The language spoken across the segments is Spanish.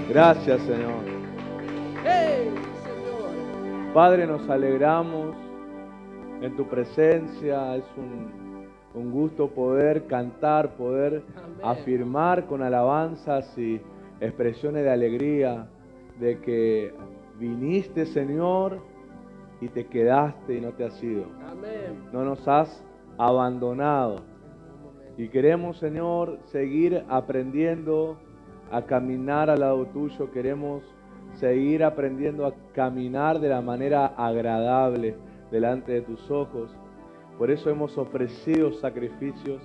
Gracias, Señor. ¡Hey, Señor! Padre, nos alegramos en tu presencia. Es un gusto poder cantar, poder Amén. afirmar con alabanzas y expresiones de alegría de que viniste, Señor, y te quedaste y no te has ido. Amén. No nos has abandonado. Y queremos, Señor, seguir aprendiendo a caminar al lado tuyo. Queremos seguir aprendiendo a caminar de la manera agradable delante de tus ojos. Por eso hemos ofrecido sacrificios,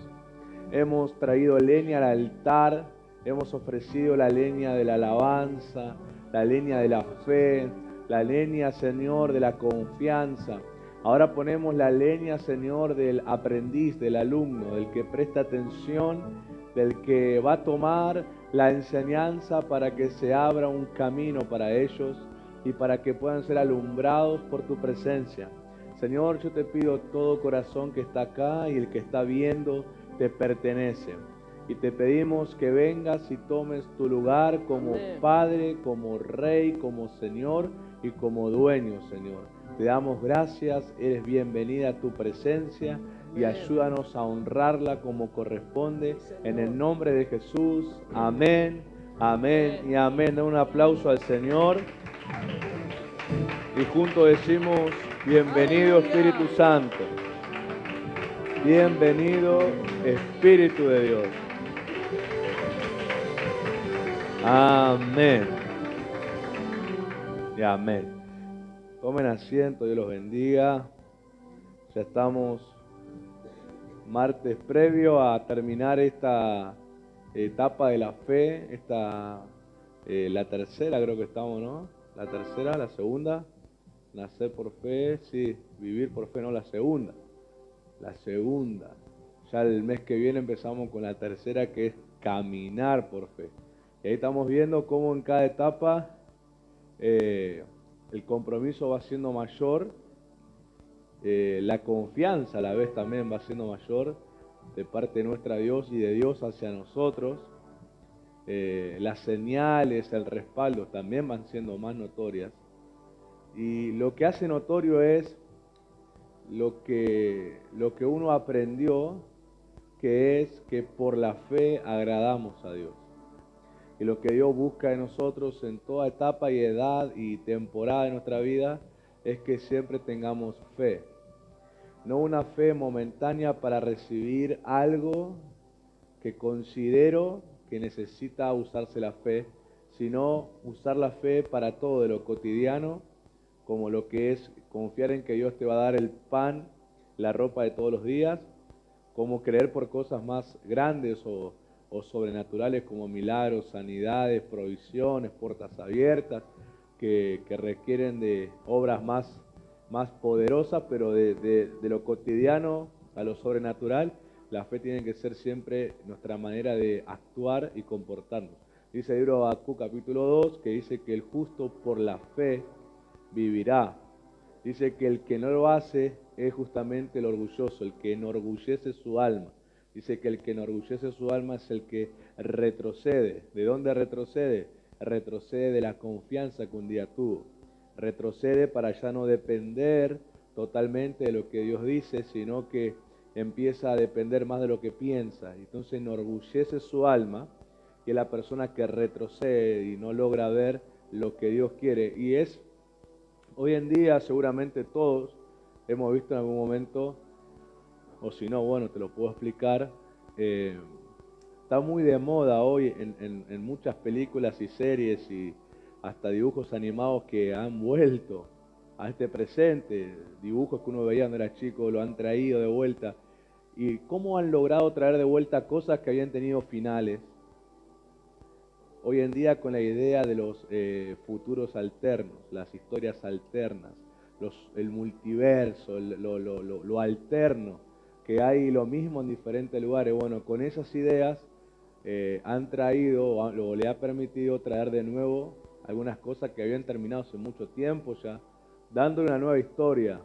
hemos traído leña al altar, hemos ofrecido la leña de la alabanza, la leña de la fe, la leña, Señor, de la confianza. Ahora ponemos la leña, Señor, del aprendiz, del alumno, del que presta atención, del que va a tomar la enseñanza para que se abra un camino para ellos y para que puedan ser alumbrados por tu presencia. Señor, yo te pido todo corazón que está acá y el que está viendo te pertenece. Y te pedimos que vengas y tomes tu lugar como Amén. Padre, como Rey, como Señor y como dueño, Señor. Te damos gracias, eres bienvenida a tu presencia y Amén. ayúdanos a honrarla como corresponde. Sí, Señor. En el nombre de Jesús, amén, amén y amén. Da un aplauso al Señor. Y juntos decimos, bienvenido Espíritu Santo. Bienvenido Espíritu de Dios. Amén. Y amén. Tomen asiento, Dios los bendiga. Ya estamos martes previo a terminar esta etapa de la fe, la tercera creo que estamos, ¿no? La tercera, la segunda, nacer por fe, sí, vivir por fe, no, la segunda. La segunda. Ya el mes que viene empezamos con la tercera, que es caminar por fe. Y ahí estamos viendo cómo en cada etapa el compromiso va siendo mayor, la confianza a la vez también va siendo mayor de parte nuestra a Dios y de Dios hacia nosotros. Las señales, el respaldo también van siendo más notorias. Y lo que hace notorio es lo que uno aprendió, que es que por la fe agradamos a Dios. Y lo que Dios busca de nosotros en toda etapa y edad y temporada de nuestra vida es que siempre tengamos fe. No una fe momentánea para recibir algo que considero que necesita usarse la fe, sino usar la fe para todo de lo cotidiano, como lo que es confiar en que Dios te va a dar el pan, la ropa de todos los días, como creer por cosas más grandes o sobrenaturales como milagros, sanidades, provisiones, puertas abiertas, que requieren de obras más poderosas, pero de lo cotidiano a lo sobrenatural, la fe tiene que ser siempre nuestra manera de actuar y comportarnos. Dice el libro de Habacuc capítulo 2, que dice que el justo por la fe vivirá. Dice que el que no lo hace es justamente el orgulloso, el que enorgullece su alma. Dice que el que enorgullece su alma es el que retrocede. ¿De dónde retrocede? Retrocede de la confianza que un día tuvo. Retrocede para ya no depender totalmente de lo que Dios dice, sino que empieza a depender más de lo que piensa. Entonces enorgullece su alma, que es la persona que retrocede y no logra ver lo que Dios quiere. Y es hoy en día seguramente todos hemos visto en algún momento, o si no, bueno, te lo puedo explicar, está muy de moda hoy en muchas películas y series y hasta dibujos animados que han vuelto a este presente, dibujos que uno veía cuando era chico, lo han traído de vuelta, y cómo han logrado traer de vuelta cosas que habían tenido finales. Hoy en día con la idea de los futuros alternos, las historias alternas, el multiverso, lo alterno, que hay lo mismo en diferentes lugares. Bueno, con esas ideas han traído, o le ha permitido traer de nuevo algunas cosas que habían terminado hace mucho tiempo ya, dándole una nueva historia,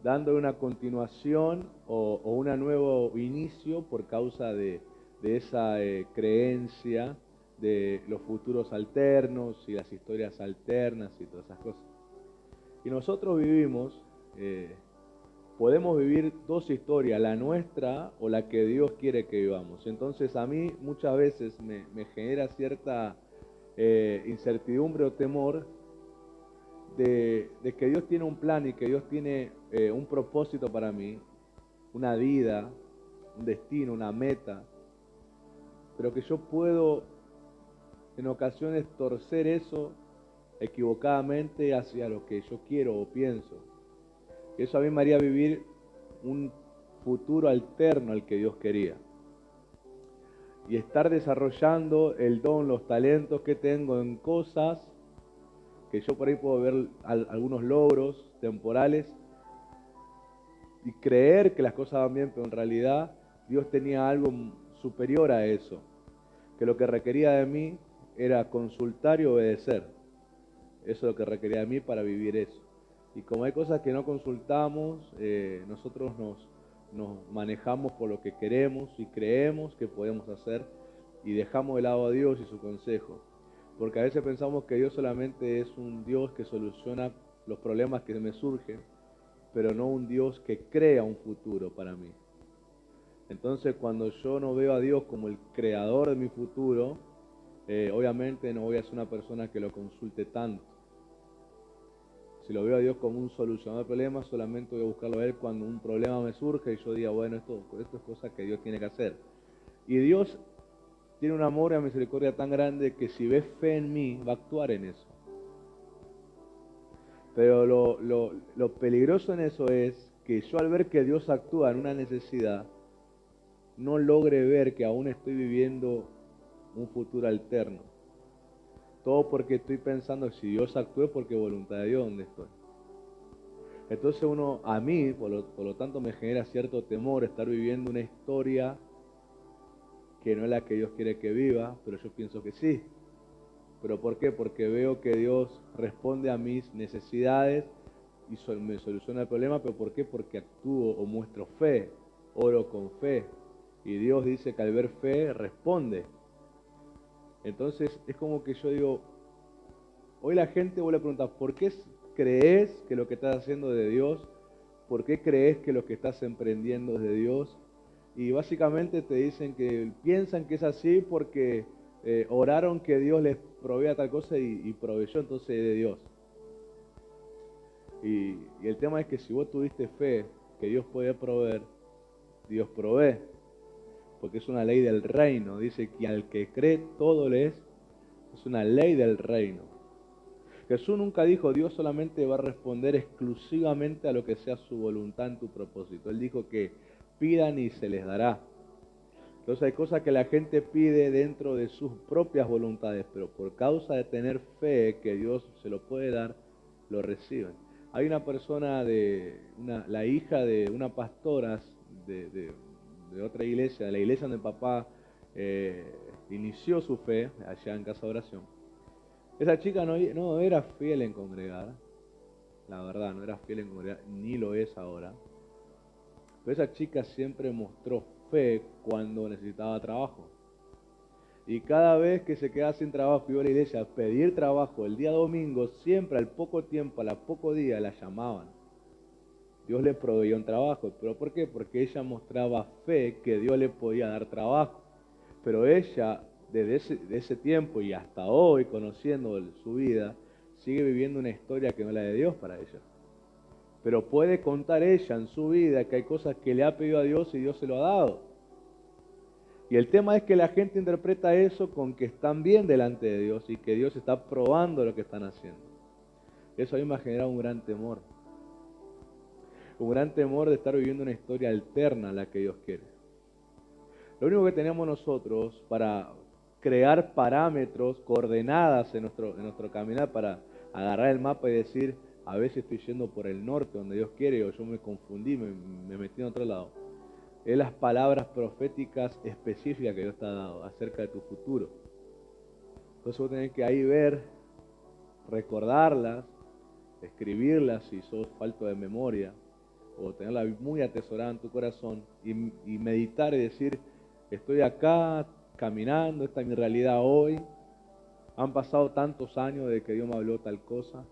dándole una continuación o un nuevo inicio por causa de esa creencia de los futuros alternos y las historias alternas y todas esas cosas. Y nosotros podemos vivir dos historias, la nuestra o la que Dios quiere que vivamos. Entonces a mí muchas veces me genera cierta incertidumbre o temor de que Dios tiene un plan y que Dios tiene un propósito para mí, una vida, un destino, una meta, pero que yo puedo en ocasiones torcer eso equivocadamente hacia lo que yo quiero o pienso. Eso a mí me haría vivir un futuro alterno al que Dios quería. Y estar desarrollando el don, los talentos que tengo en cosas que yo por ahí puedo ver algunos logros temporales y creer que las cosas van bien, pero en realidad Dios tenía algo superior a eso, que lo que requería de mí era consultar y obedecer. Eso es lo que requería de mí para vivir eso. Y como hay cosas que no consultamos, nosotros nos manejamos por lo que queremos y creemos que podemos hacer y dejamos de lado a Dios y su consejo. Porque a veces pensamos que Dios solamente es un Dios que soluciona los problemas que me surgen, pero no un Dios que crea un futuro para mí. Entonces cuando yo no veo a Dios como el creador de mi futuro, obviamente no voy a ser una persona que lo consulte tanto. Si lo veo a Dios como un solucionador de problemas, solamente voy a buscarlo a Él cuando un problema me surge y yo diga, bueno, esto es cosa que Dios tiene que hacer. Y Dios tiene un amor y una misericordia tan grande que si ves fe en mí, va a actuar en eso. Pero lo peligroso en eso es que yo al ver que Dios actúa en una necesidad, no logre ver que aún estoy viviendo un futuro alterno. Todo porque estoy pensando, si Dios actúe, porque voluntad de Dios donde estoy. Entonces a mí, por lo tanto, me genera cierto temor estar viviendo una historia que no es la que Dios quiere que viva, pero yo pienso que sí. ¿Pero por qué? Porque veo que Dios responde a mis necesidades y me soluciona el problema, pero ¿por qué? Porque actúo o muestro fe, oro con fe. Y Dios dice que al ver fe, responde. Entonces es como que yo digo, hoy la gente vuelve a preguntar, ¿por qué crees que lo que estás haciendo es de Dios? ¿Por qué crees que lo que estás emprendiendo es de Dios? Y básicamente te dicen que piensan que es así porque oraron que Dios les provea tal cosa y proveyó, entonces de Dios. Y el tema es que si vos tuviste fe que Dios puede proveer, Dios provee. Porque es una ley del reino. Dice que al que cree todo le es una ley del reino. Jesús nunca dijo, Dios solamente va a responder exclusivamente a lo que sea su voluntad en tu propósito. Él dijo que pidan y se les dará. Entonces hay cosas que la gente pide dentro de sus propias voluntades, pero por causa de tener fe que Dios se lo puede dar, lo reciben. Hay una persona, la hija de una pastora de otra iglesia, de la iglesia donde papá inició su fe, allá en Casa de Oración. Esa chica no era fiel en congregar, la verdad, no era fiel en congregar, ni lo es ahora. Pero esa chica siempre mostró fe cuando necesitaba trabajo. Y cada vez que se quedaba sin trabajo y iba a la iglesia a pedir trabajo el día domingo, siempre al poco tiempo, a los pocos días la llamaban. Dios le proveía un trabajo. ¿Pero por qué? Porque ella mostraba fe que Dios le podía dar trabajo. Pero ella, desde ese tiempo y hasta hoy, conociendo su vida, sigue viviendo una historia que no es la de Dios para ella. Pero puede contar ella en su vida que hay cosas que le ha pedido a Dios y Dios se lo ha dado. Y el tema es que la gente interpreta eso con que están bien delante de Dios y que Dios está probando lo que están haciendo. Eso a mí me ha generado un gran temor. Un gran temor de estar viviendo una historia alterna a la que Dios quiere. Lo único que tenemos nosotros para crear parámetros, coordenadas en nuestro caminar, para agarrar el mapa y decir, a veces estoy yendo por el norte donde Dios quiere, o yo me confundí, me metí en otro lado. Es las palabras proféticas específicas que Dios te ha dado acerca de tu futuro. Entonces vos tenés que ahí ver, recordarlas, escribirlas si sos falto de memoria, o tenerla muy atesorada en tu corazón y meditar y decir, estoy acá, caminando, esta es mi realidad hoy. Han pasado tantos años de que Dios me habló tal cosa,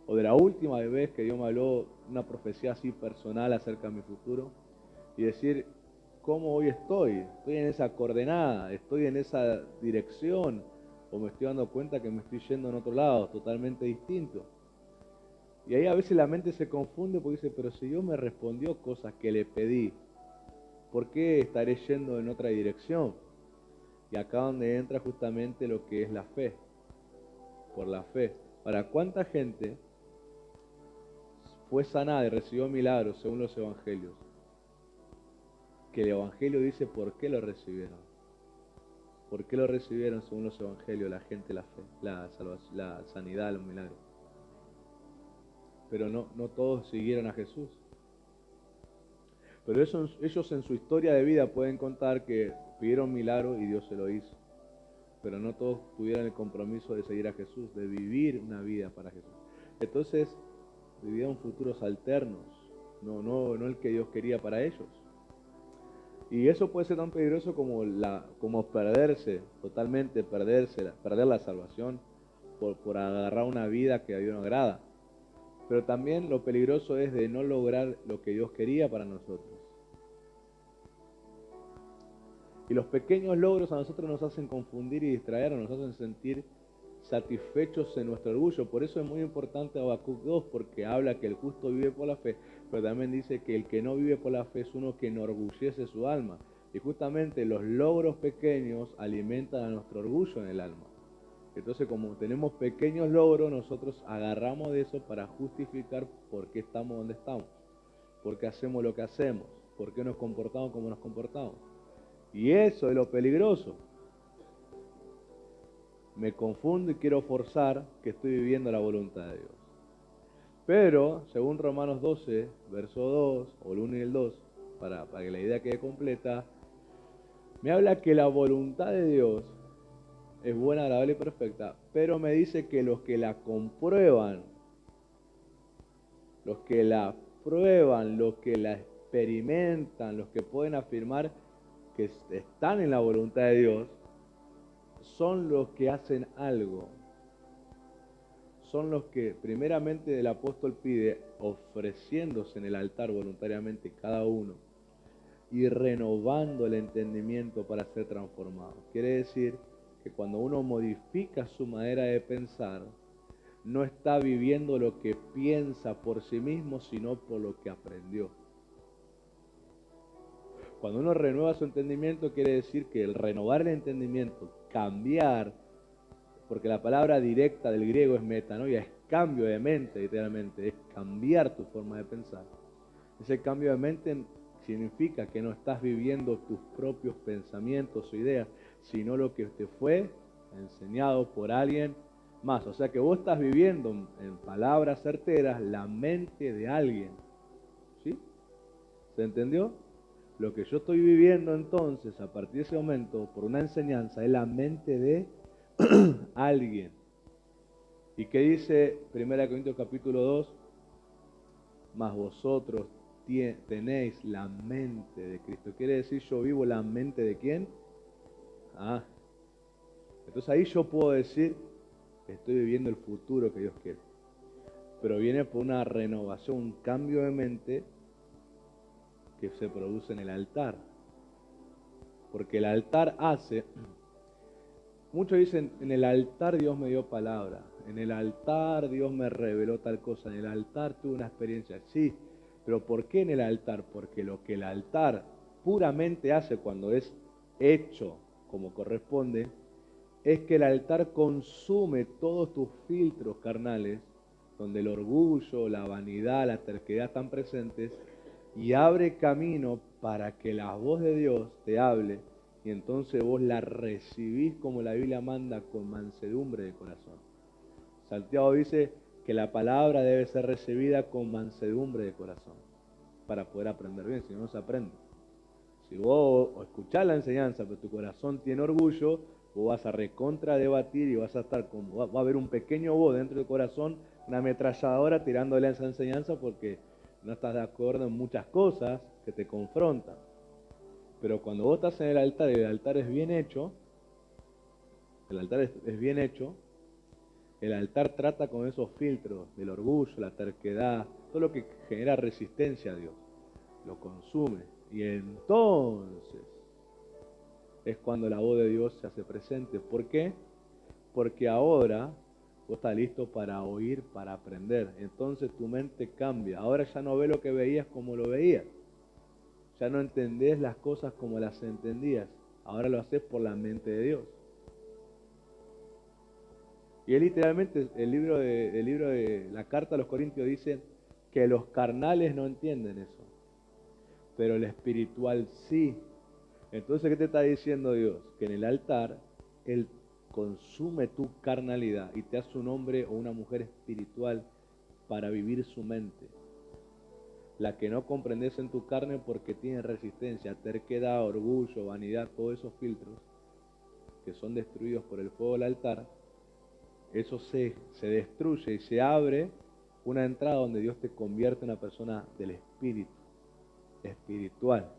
o de la última vez que Dios me habló una profecía así personal acerca de mi futuro, y decir, ¿cómo hoy estoy? Estoy en esa coordenada, estoy en esa dirección, o me estoy dando cuenta que me estoy yendo en otro lado, totalmente distinto. Y ahí a veces la mente se confunde porque dice, pero si Dios me respondió cosas que le pedí, ¿por qué estaré yendo en otra dirección? Y acá donde entra justamente lo que es la fe, por la fe. ¿Para cuánta gente fue sanada y recibió milagros según los evangelios? Que el evangelio dice por qué lo recibieron. ¿Por qué lo recibieron según los evangelios la gente, la fe, la salvación, la sanidad, los milagros? Pero no todos siguieron a Jesús. Pero ellos en su historia de vida pueden contar que pidieron milagros y Dios se lo hizo. Pero no todos tuvieron el compromiso de seguir a Jesús, de vivir una vida para Jesús. Entonces, vivieron futuros alternos, no el que Dios quería para ellos. Y eso puede ser tan peligroso como perderse, totalmente perder la salvación por agarrar una vida que a Dios no agrada. Pero también lo peligroso es de no lograr lo que Dios quería para nosotros. Y los pequeños logros a nosotros nos hacen confundir y distraer, nos hacen sentir satisfechos en nuestro orgullo. Por eso es muy importante Habacuc 2, porque habla que el justo vive por la fe, pero también dice que el que no vive por la fe es uno que enorgullece su alma. Y justamente los logros pequeños alimentan a nuestro orgullo en el alma. Entonces, como tenemos pequeños logros, nosotros agarramos de eso para justificar por qué estamos donde estamos, por qué hacemos lo que hacemos, por qué nos comportamos como nos comportamos. Y eso es lo peligroso. Me confundo y quiero forzar que estoy viviendo la voluntad de Dios. Pero, según Romanos 12, verso 2, o el 1 y el 2, para que la idea quede completa, me habla que la voluntad de Dios es buena, agradable y perfecta, pero me dice que los que la comprueban, los que la prueban, los que la experimentan, los que pueden afirmar que están en la voluntad de Dios, son los que hacen algo. Son los que primeramente el apóstol pide ofreciéndose en el altar voluntariamente cada uno y renovando el entendimiento para ser transformado. Quiere decir que cuando uno modifica su manera de pensar, no está viviendo lo que piensa por sí mismo, sino por lo que aprendió. Cuando uno renueva su entendimiento, quiere decir que el renovar el entendimiento, cambiar, porque la palabra directa del griego es metanoia, es cambio de mente, literalmente, es cambiar tu forma de pensar. Ese cambio de mente significa que no estás viviendo tus propios pensamientos o ideas, sino lo que te fue enseñado por alguien más. O sea que vos estás viviendo, en palabras certeras, la mente de alguien. ¿Sí? ¿Se entendió? Lo que yo estoy viviendo entonces, a partir de ese momento, por una enseñanza, es la mente de alguien. ¿Y qué dice 1 Corintios capítulo 2? Mas vosotros tenéis la mente de Cristo. Quiere decir, yo vivo la mente de ¿quién? Entonces ahí yo puedo decir, estoy viviendo el futuro que Dios quiere. Pero viene por una renovación, un cambio de mente que se produce en el altar. Porque el altar hace... Muchos dicen, en el altar Dios me dio palabra, en el altar Dios me reveló tal cosa, en el altar tuve una experiencia. Sí, pero ¿por qué en el altar? Porque lo que el altar puramente hace cuando es hecho como corresponde, es que el altar consume todos tus filtros carnales, donde el orgullo, la vanidad, la terquedad están presentes, y abre camino para que la voz de Dios te hable, y entonces vos la recibís como la Biblia manda, con mansedumbre de corazón. Santiago dice que la palabra debe ser recibida con mansedumbre de corazón, para poder aprender bien, si no, no se aprende. Si vos escuchás la enseñanza, pero tu corazón tiene orgullo, vos vas a recontra debatir y vas a estar como, va a haber un pequeño vos dentro del corazón, una ametralladora tirándole a esa enseñanza porque no estás de acuerdo en muchas cosas que te confrontan. Pero cuando vos estás en el altar y el altar es bien hecho, el altar es bien hecho, el altar trata con esos filtros del orgullo, la terquedad, todo lo que genera resistencia a Dios, lo consume. Y entonces es cuando la voz de Dios se hace presente. ¿Por qué? Porque ahora vos estás listo para oír, para aprender. Entonces tu mente cambia. Ahora ya no ves lo que veías como lo veías. Ya no entendés las cosas como las entendías. Ahora lo haces por la mente de Dios. Y es literalmente el libro de la carta a los Corintios dice que los carnales no entienden eso, pero el espiritual sí. Entonces, ¿qué te está diciendo Dios? Que en el altar Él consume tu carnalidad y te hace un hombre o una mujer espiritual para vivir su mente. La que no comprendes en tu carne porque tiene resistencia, terquedad, orgullo, vanidad, todos esos filtros que son destruidos por el fuego del altar. Eso se destruye y se abre una entrada donde Dios te convierte en una persona del espíritu, espiritual.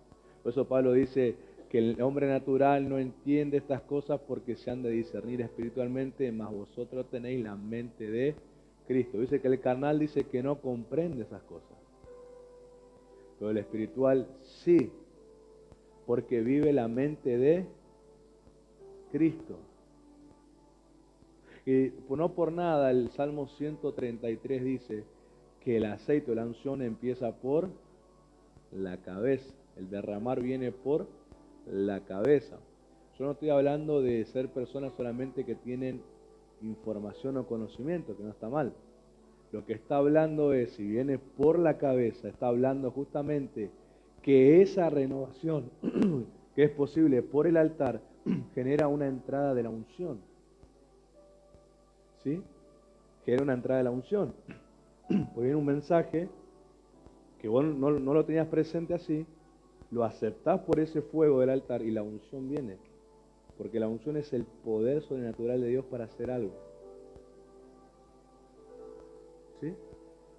Por eso Pablo dice que el hombre natural no entiende estas cosas porque se han de discernir espiritualmente, mas vosotros tenéis la mente de Cristo. Dice que el carnal dice que no comprende esas cosas, pero el espiritual sí, porque vive la mente de Cristo. Y no por nada el Salmo 133 dice que el aceite o la unción empieza por la cabeza. El derramar viene por la cabeza. Yo no estoy hablando de ser personas solamente que tienen información o conocimiento, que no está mal. Lo que está hablando es, si viene por la cabeza, está hablando justamente que esa renovación que es posible por el altar genera una entrada de la unción. ¿Sí? Genera una entrada de la unción. Porque viene un mensaje que vos no lo tenías presente así, lo aceptás por ese fuego del altar y la unción viene. Porque la unción es el poder sobrenatural de Dios para hacer algo. ¿Sí?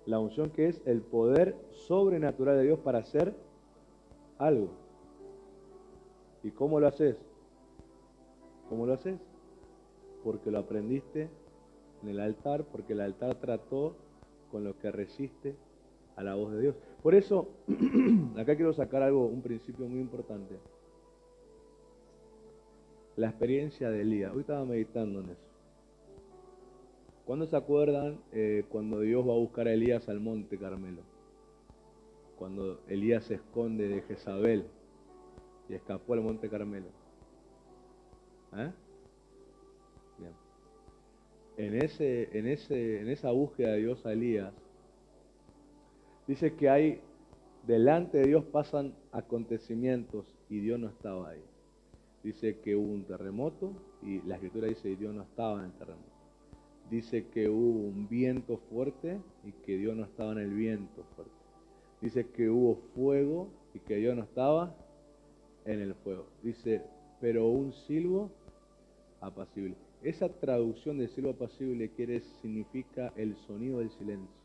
La unción que es el poder sobrenatural de Dios para hacer algo. ¿Y cómo lo haces? ¿Cómo lo haces? Porque lo aprendiste en el altar, porque el altar trató con lo que resiste a la voz de Dios. Por eso, acá quiero sacar algo, un principio muy importante. La experiencia de Elías. Hoy estaba meditando en eso. ¿Cuándo se acuerdan cuando Dios va a buscar a Elías al monte Carmelo? Cuando Elías se esconde de Jezabel y escapó al monte Carmelo. ¿Eh? Bien. En esa búsqueda de Dios a Elías, dice que hay, delante de Dios pasan acontecimientos y Dios no estaba ahí. Dice que hubo un terremoto y la escritura dice que Dios no estaba en el terremoto. Dice que hubo un viento fuerte y que Dios no estaba en el viento fuerte. Dice que hubo fuego y que Dios no estaba en el fuego. Dice, pero un silbo apacible. Esa traducción de silbo apacible significa el sonido del silencio.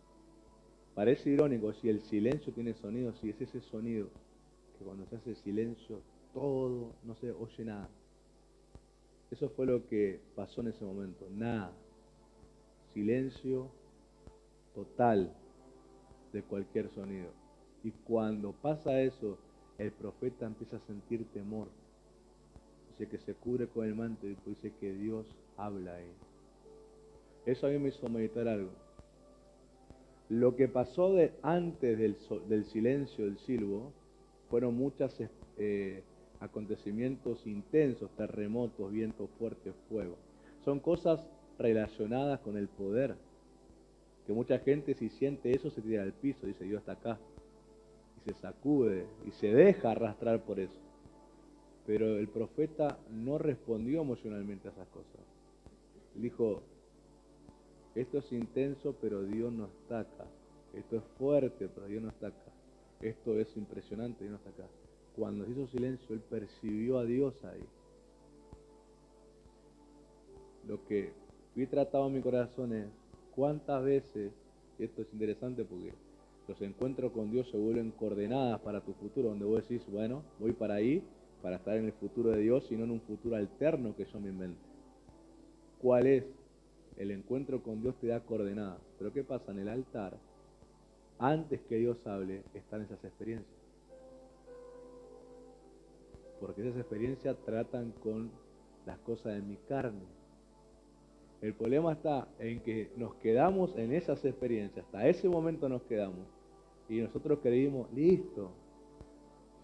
Parece irónico, si el silencio tiene sonido, si es ese sonido que cuando se hace silencio todo, no se oye nada. Eso fue lo que pasó en ese momento, nada. Silencio total de cualquier sonido. Y cuando pasa eso, el profeta empieza a sentir temor. Dice que se cubre con el manto y dice que Dios habla ahí. Eso a mí me hizo meditar algo. Lo que pasó antes del silencio del silbo fueron muchos acontecimientos intensos, terremotos, vientos fuertes, fuego. Son cosas relacionadas con el poder. Que mucha gente si siente eso se tira al piso, dice Dios está acá. Y se sacude y se deja arrastrar por eso. Pero el profeta no respondió emocionalmente a esas cosas. Él dijo, esto es intenso, pero Dios no está acá. Esto es fuerte, pero Dios no está acá. Esto es impresionante, Dios no está acá. Cuando se hizo silencio, él percibió a Dios ahí. Lo que fui tratado en mi corazón es, ¿cuántas veces, y esto es interesante porque los encuentros con Dios se vuelven coordenadas para tu futuro, donde vos decís, bueno, voy para ahí, para estar en el futuro de Dios y no en un futuro alterno que yo me invente. cuál es. El encuentro con Dios te da coordenadas. Pero ¿qué pasa? En el altar, antes que Dios hable, están esas experiencias. Porque esas experiencias tratan con las cosas de mi carne. El problema está en que nos quedamos en esas experiencias. Hasta ese momento nos quedamos. Y nosotros creímos, listo,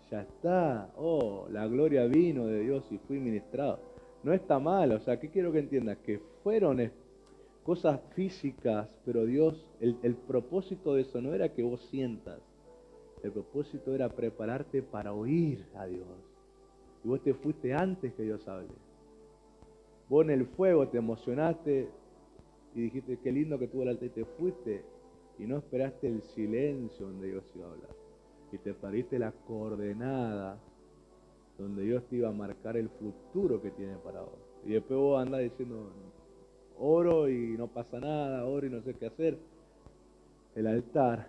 ya está. Oh, la gloria vino de Dios y fui ministrado. No está mal, o sea, ¿qué quiero que entiendas? Que fueron cosas físicas, pero Dios, el propósito de eso no era que vos sientas. El propósito era prepararte para oír a Dios. Y vos te fuiste antes que Dios hable. Vos en el fuego te emocionaste y dijiste, qué lindo que tuvo el altar, y te fuiste. Y no esperaste el silencio donde Dios iba a hablar. Y te perdiste la coordenada donde Dios te iba a marcar el futuro que tiene para vos. Y después vos andás diciendo, oro y no pasa nada, oro y no sé qué hacer. El altar,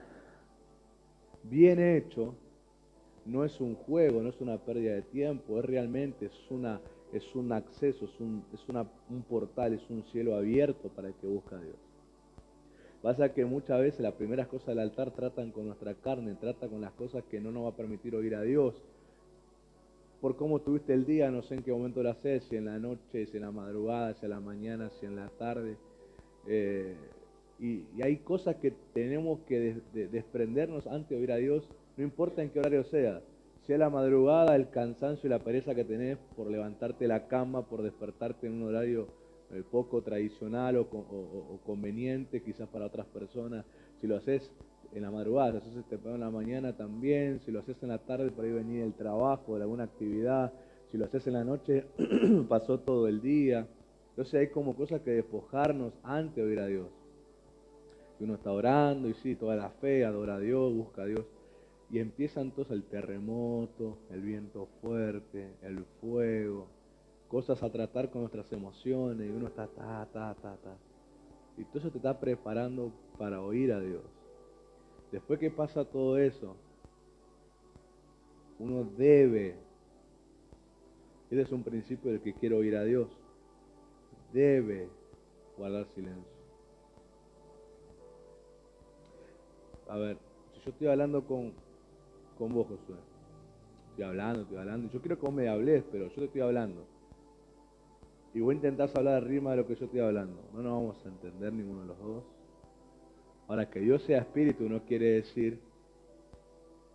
bien hecho, no es un juego, no es una pérdida de tiempo, es realmente, es un acceso, un portal, es un cielo abierto para el que busca a Dios. Pasa que muchas veces las primeras cosas del altar tratan con nuestra carne, tratan con las cosas que no nos va a permitir oír a Dios. Por cómo tuviste el día, no sé en qué momento lo haces, si en la noche, si en la madrugada, si en la mañana, si en la tarde. Y hay cosas que tenemos que desprendernos antes de oír a Dios, no importa en qué horario sea. Si es la madrugada, el cansancio y la pereza que tenés por levantarte de la cama, por despertarte en un horario poco tradicional o conveniente, quizás para otras personas. Si lo haces en la madrugada, si lo haces temprano en la mañana también, si lo haces en la tarde por ahí venir del trabajo, de alguna actividad, si lo haces en la noche, pasó todo el día. Entonces hay como cosas que despojarnos antes de oír a Dios. Y uno está orando y sí, toda la fe, adora a Dios, busca a Dios. Y empieza entonces el terremoto, el viento fuerte, el fuego, cosas a tratar con nuestras emociones y uno está Y todo eso te está preparando para oír a Dios. Después que pasa todo eso, uno debe, ese es un principio del que quiere oír a Dios, debe guardar silencio. A ver, si yo estoy hablando con vos, Josué, estoy hablando, yo quiero que vos me hables, pero yo te estoy hablando. Y vos intentás hablar al ritmo de lo que yo estoy hablando. No nos vamos a entender ninguno de los dos. Ahora, que Dios sea espíritu no quiere decir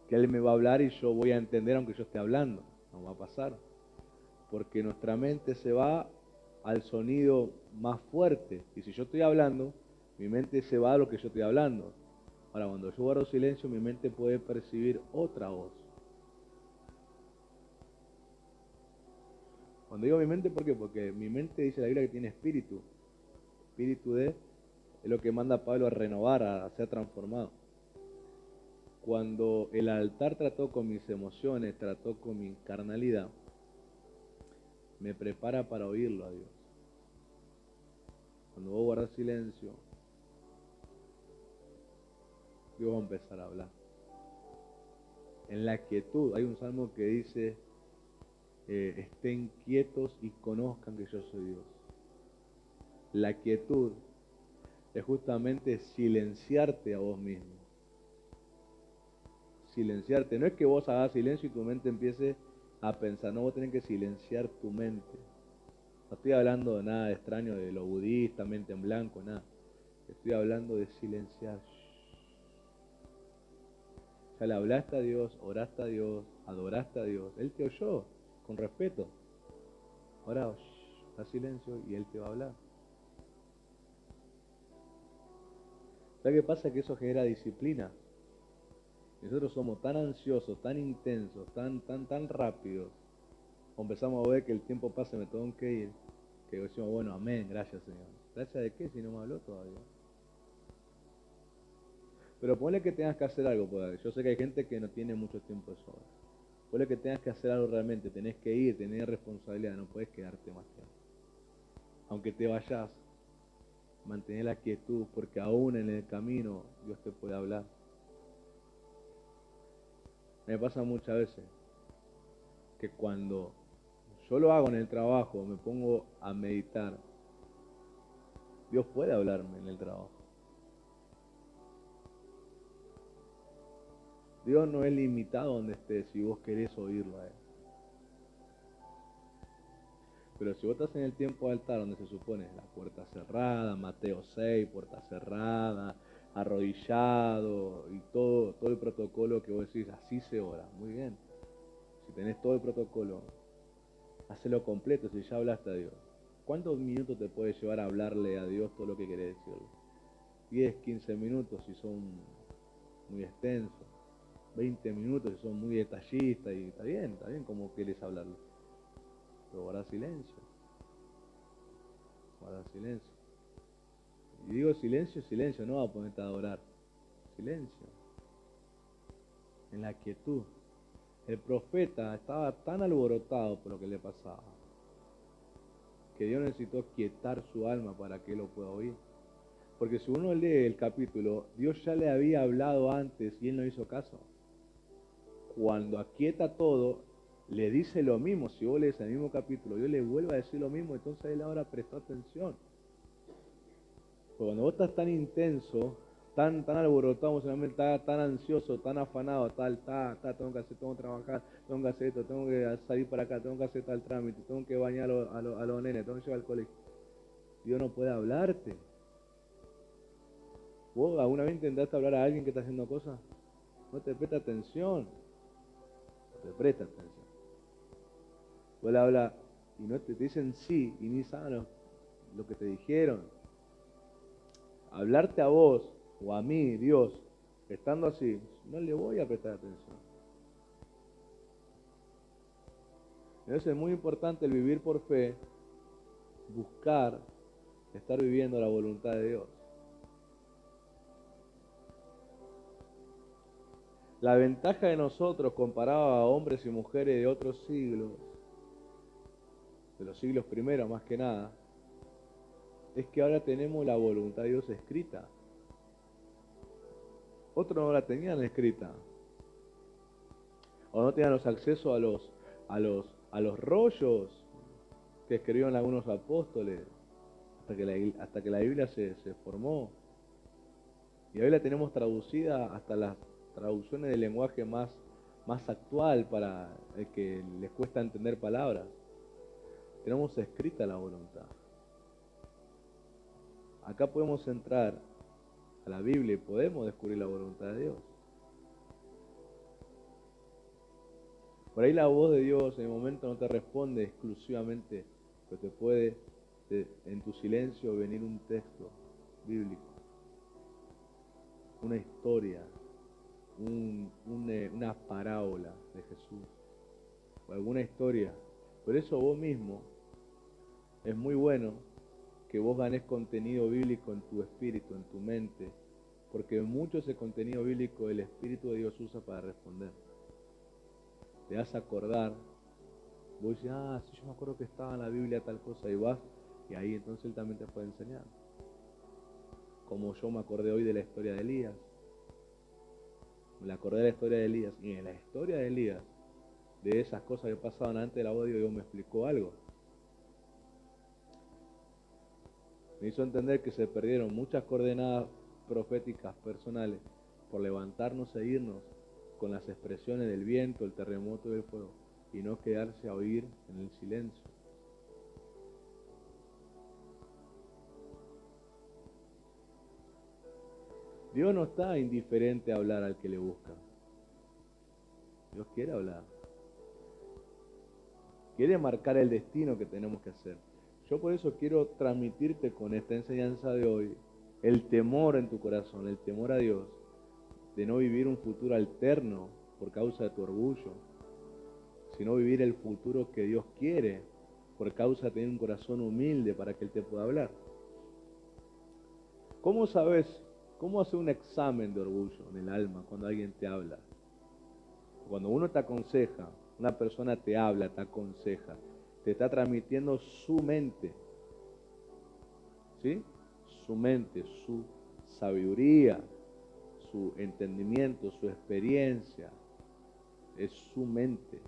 que Él me va a hablar y yo voy a entender aunque yo esté hablando. No va a pasar. Porque nuestra mente se va al sonido más fuerte. Y si yo estoy hablando, mi mente se va a lo que yo estoy hablando. Ahora, cuando yo guardo silencio, mi mente puede percibir otra voz. Cuando digo mi mente, ¿por qué? Porque mi mente dice la Biblia que tiene espíritu. Espíritu es lo que manda a Pablo a renovar, a ser transformado. Cuando el altar trató con mis emociones, trató con mi carnalidad, me prepara para oírlo a Dios. Cuando vos guardas silencio, Dios va a empezar a hablar. En la quietud, hay un salmo que dice, estén quietos y conozcan que yo soy Dios. La quietud es justamente silenciarte a vos mismo. Silenciarte, no es que vos hagas silencio y tu mente empiece a pensar, no, vos tenés que silenciar tu mente. No estoy hablando de nada extraño de lo budista, mente en blanco, nada. Estoy hablando de silenciar. Ya le hablaste a Dios, oraste a Dios, adoraste a Dios. Él te oyó, con respeto. Ahora, haz silencio y Él te va a hablar. ¿Sabes qué pasa? Que eso genera disciplina. Nosotros somos tan ansiosos, tan intensos, tan rápidos. Empezamos a ver que el tiempo pasa y me tengo que ir. Que decimos, bueno, amén, gracias Señor. ¿Gracias de qué si no me habló todavía? Pero ponle que tengas que hacer algo, pues. Yo sé que hay gente que no tiene mucho tiempo de sobra. Ponle que tengas que hacer algo realmente, tenés que ir, tenés responsabilidad, no puedes quedarte más tiempo. Aunque te vayas, mantener la quietud, porque aún en el camino Dios te puede hablar. Me pasa muchas veces que cuando yo lo hago en el trabajo, me pongo a meditar, Dios puede hablarme en el trabajo. Dios no es limitado donde estés si vos querés oírlo a Él. Pero si vos estás en el tiempo de altar donde se supone la puerta cerrada, Mateo 6, puerta cerrada, arrodillado y todo el protocolo que vos decís, así se ora, muy bien. Si tenés todo el protocolo, hacelo completo si ya hablaste a Dios. ¿Cuántos minutos te puede llevar a hablarle a Dios todo lo que querés decirle? 10, 15 minutos si son muy extensos, 20 minutos si son muy detallistas y está bien como querés hablarlo. Pero guarda silencio. Guarda silencio. Y digo silencio, no va a ponerte a adorar. Silencio. En la quietud. El profeta estaba tan alborotado por lo que le pasaba que Dios necesitó quietar su alma para que él lo pueda oír. Porque si uno lee el capítulo, Dios ya le había hablado antes y él no hizo caso. Cuando aquieta todo, le dice lo mismo. Si vos lees el mismo capítulo, Dios le vuelve a decir lo mismo, entonces él ahora prestó atención. Porque cuando vos estás tan intenso, tan alborotado emocionalmente, tan ansioso, tan afanado, tengo que hacer, tengo que trabajar, tengo que hacer esto, tengo que salir para acá, tengo que hacer tal trámite, tengo que bañar a los nenes, tengo que llevar al colegio. Dios no puede hablarte. ¿Vos alguna vez intentaste hablar a alguien que está haciendo cosas? No te presta atención. No te presta atención. Vos le hablas y no te dicen sí y ni saben lo que te dijeron. Hablarte a vos o a mí, Dios, estando así, no le voy a prestar atención. Entonces es muy importante el vivir por fe, buscar, estar viviendo la voluntad de Dios. La ventaja de nosotros comparado a hombres y mujeres de otros siglos, de los siglos primeros más que nada, es que ahora tenemos la voluntad de Dios escrita. Otros no la tenían escrita. O no tenían los accesos a los rollos que escribieron algunos apóstoles hasta que la Biblia se formó. Y hoy la tenemos traducida hasta las traducciones del lenguaje más actual para el que les cuesta entender palabras. Tenemos escrita la voluntad. Acá podemos entrar a la Biblia y podemos descubrir la voluntad de Dios. Por ahí la voz de Dios en el momento no te responde exclusivamente, pero te puede en tu silencio venir un texto bíblico, una historia, una parábola de Jesús, o alguna historia. Por eso vos mismo es muy bueno que vos ganes contenido bíblico en tu espíritu, en tu mente, porque mucho ese contenido bíblico el Espíritu de Dios usa para responder. Te vas a acordar, vos dices, sí, yo me acuerdo que estaba en la Biblia tal cosa, y vas, y ahí entonces Él también te puede enseñar. Como yo me acordé hoy de la historia de Elías. Me acordé de la historia de Elías, y en la historia de Elías, de esas cosas que pasaban antes del audio, Dios me explicó algo. Me hizo entender que se perdieron muchas coordenadas proféticas personales por levantarnos e irnos con las expresiones del viento, el terremoto y el fuego, y no quedarse a oír en el silencio. Dios no está indiferente a hablar al que le busca. Dios quiere hablar. Quiere marcar el destino que tenemos que hacer. Yo por eso quiero transmitirte con esta enseñanza de hoy el temor en tu corazón, el temor a Dios, de no vivir un futuro alterno por causa de tu orgullo, sino vivir el futuro que Dios quiere por causa de tener un corazón humilde para que Él te pueda hablar. ¿Cómo sabes? ¿Cómo hacer un examen de orgullo en el alma cuando alguien te habla? Cuando uno te aconseja, una persona te habla, te aconseja, te está transmitiendo su mente, ¿sí? Su mente, su sabiduría, su entendimiento, su experiencia, es su mente.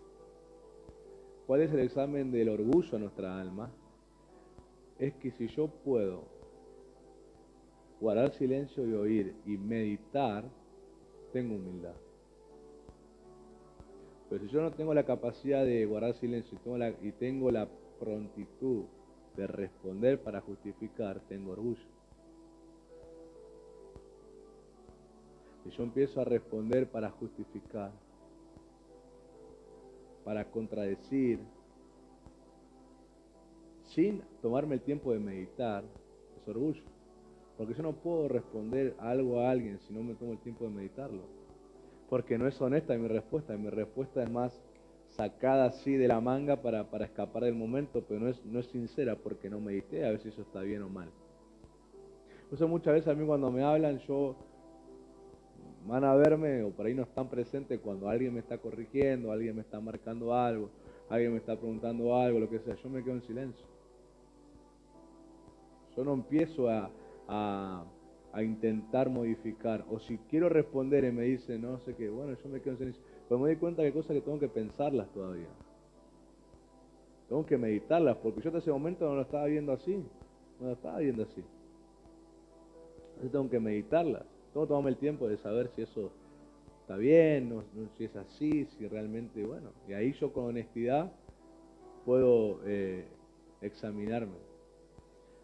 ¿Cuál es el examen del orgullo a nuestra alma? Es que si yo puedo guardar silencio y oír y meditar, tengo humildad. Pero si yo no tengo la capacidad de guardar silencio y tengo la prontitud de responder para justificar, tengo orgullo. Si yo empiezo a responder para justificar, para contradecir, sin tomarme el tiempo de meditar, es orgullo. Porque yo no puedo responder algo a alguien si no me tomo el tiempo de meditarlo. Porque no es honesta mi respuesta es más sacada así de la manga para escapar del momento, pero no es sincera porque no medité a ver si eso está bien o mal. Por eso muchas veces a mí cuando me hablan, van a verme o por ahí no están presentes cuando alguien me está corrigiendo, alguien me está marcando algo, alguien me está preguntando algo, lo que sea, yo me quedo en silencio. Yo no empiezo a intentar modificar, o si quiero responder y me dice no sé qué, bueno, yo me quedo en silencio, pero me doy cuenta que hay cosas que tengo que pensarlas todavía, tengo que meditarlas, porque yo hasta ese momento no lo estaba viendo así, entonces tengo que meditarlas, tengo que tomarme el tiempo de saber si eso está bien, si es así, si realmente, bueno, y ahí yo con honestidad puedo examinarme.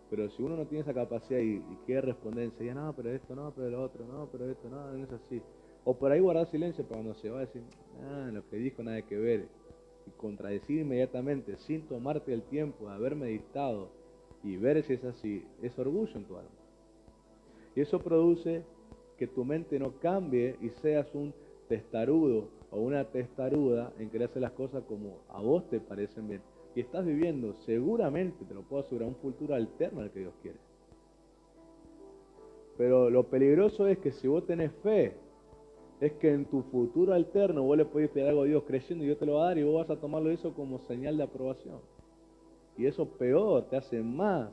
Pero si uno no tiene esa capacidad y quiere responder enseguida, no, pero esto, no, pero lo otro, no, pero esto, no es así. O por ahí guardar silencio para cuando se va a decir, lo que dijo nada que ver. Y contradecir inmediatamente, sin tomarte el tiempo de haber meditado y ver si es así, es orgullo en tu alma. Y eso produce que tu mente no cambie y seas un testarudo o una testaruda en querer hacer las cosas como a vos te parecen bien. Y estás viviendo, seguramente, te lo puedo asegurar, un futuro alterno al que Dios quiere. Pero lo peligroso es que si vos tenés fe, es que en tu futuro alterno vos le podés pedir algo a Dios creyendo y Dios te lo va a dar y vos vas a tomarlo eso como señal de aprobación. Y eso peor, te hace más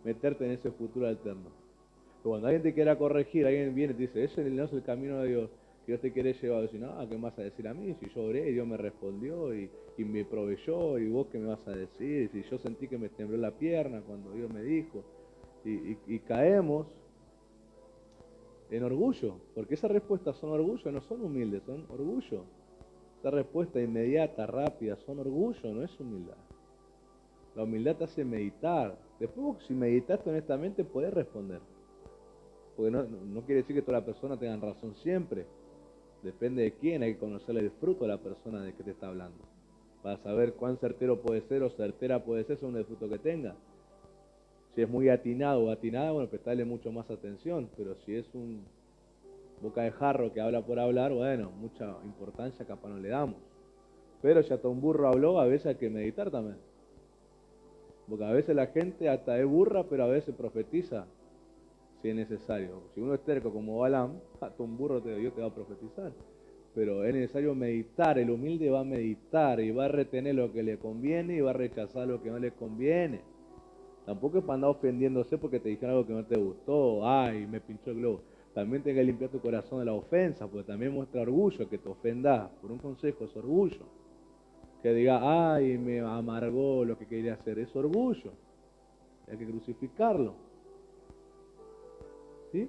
meterte en ese futuro alterno. Pero cuando alguien te quiera corregir, alguien viene y te dice, ese no es el camino de Dios, que Dios te quiere llevar, decir, no, ¿qué me vas a decir a mí? Si yo oré y Dios me respondió y me proveyó, y vos qué me vas a decir, si yo sentí que me tembló la pierna cuando Dios me dijo, y caemos en orgullo, porque esas respuestas son orgullo, no son humildes, son orgullo. Esa respuesta inmediata, rápida, son orgullo, no es humildad. La humildad te hace meditar. Después, si meditaste honestamente, podés responder. Porque no quiere decir que todas las personas tengan razón siempre. Depende de quién, hay que conocerle el fruto a la persona de que te está hablando. Para saber cuán certero puede ser o certera puede ser según el fruto que tenga. Si es muy atinado o atinada, bueno, prestarle mucho más atención. Pero si es un boca de jarro que habla por hablar, bueno, mucha importancia capaz no le damos. Pero si hasta un burro habló, a veces hay que meditar también. Porque a veces la gente hasta es burra, pero a veces profetiza. Si es necesario. Si uno es terco como Balaam, hasta un burro Dios te va a profetizar. Pero es necesario meditar, el humilde va a meditar y va a retener lo que le conviene y va a rechazar lo que no le conviene. Tampoco es para andar ofendiéndose porque te dijeron algo que no te gustó, ay, me pinchó el globo. También tenga que limpiar tu corazón de la ofensa, porque también muestra orgullo que te ofendas por un consejo, es orgullo. Que diga, ay, me amargó lo que quería hacer, es orgullo. Hay que crucificarlo. ¿Sí?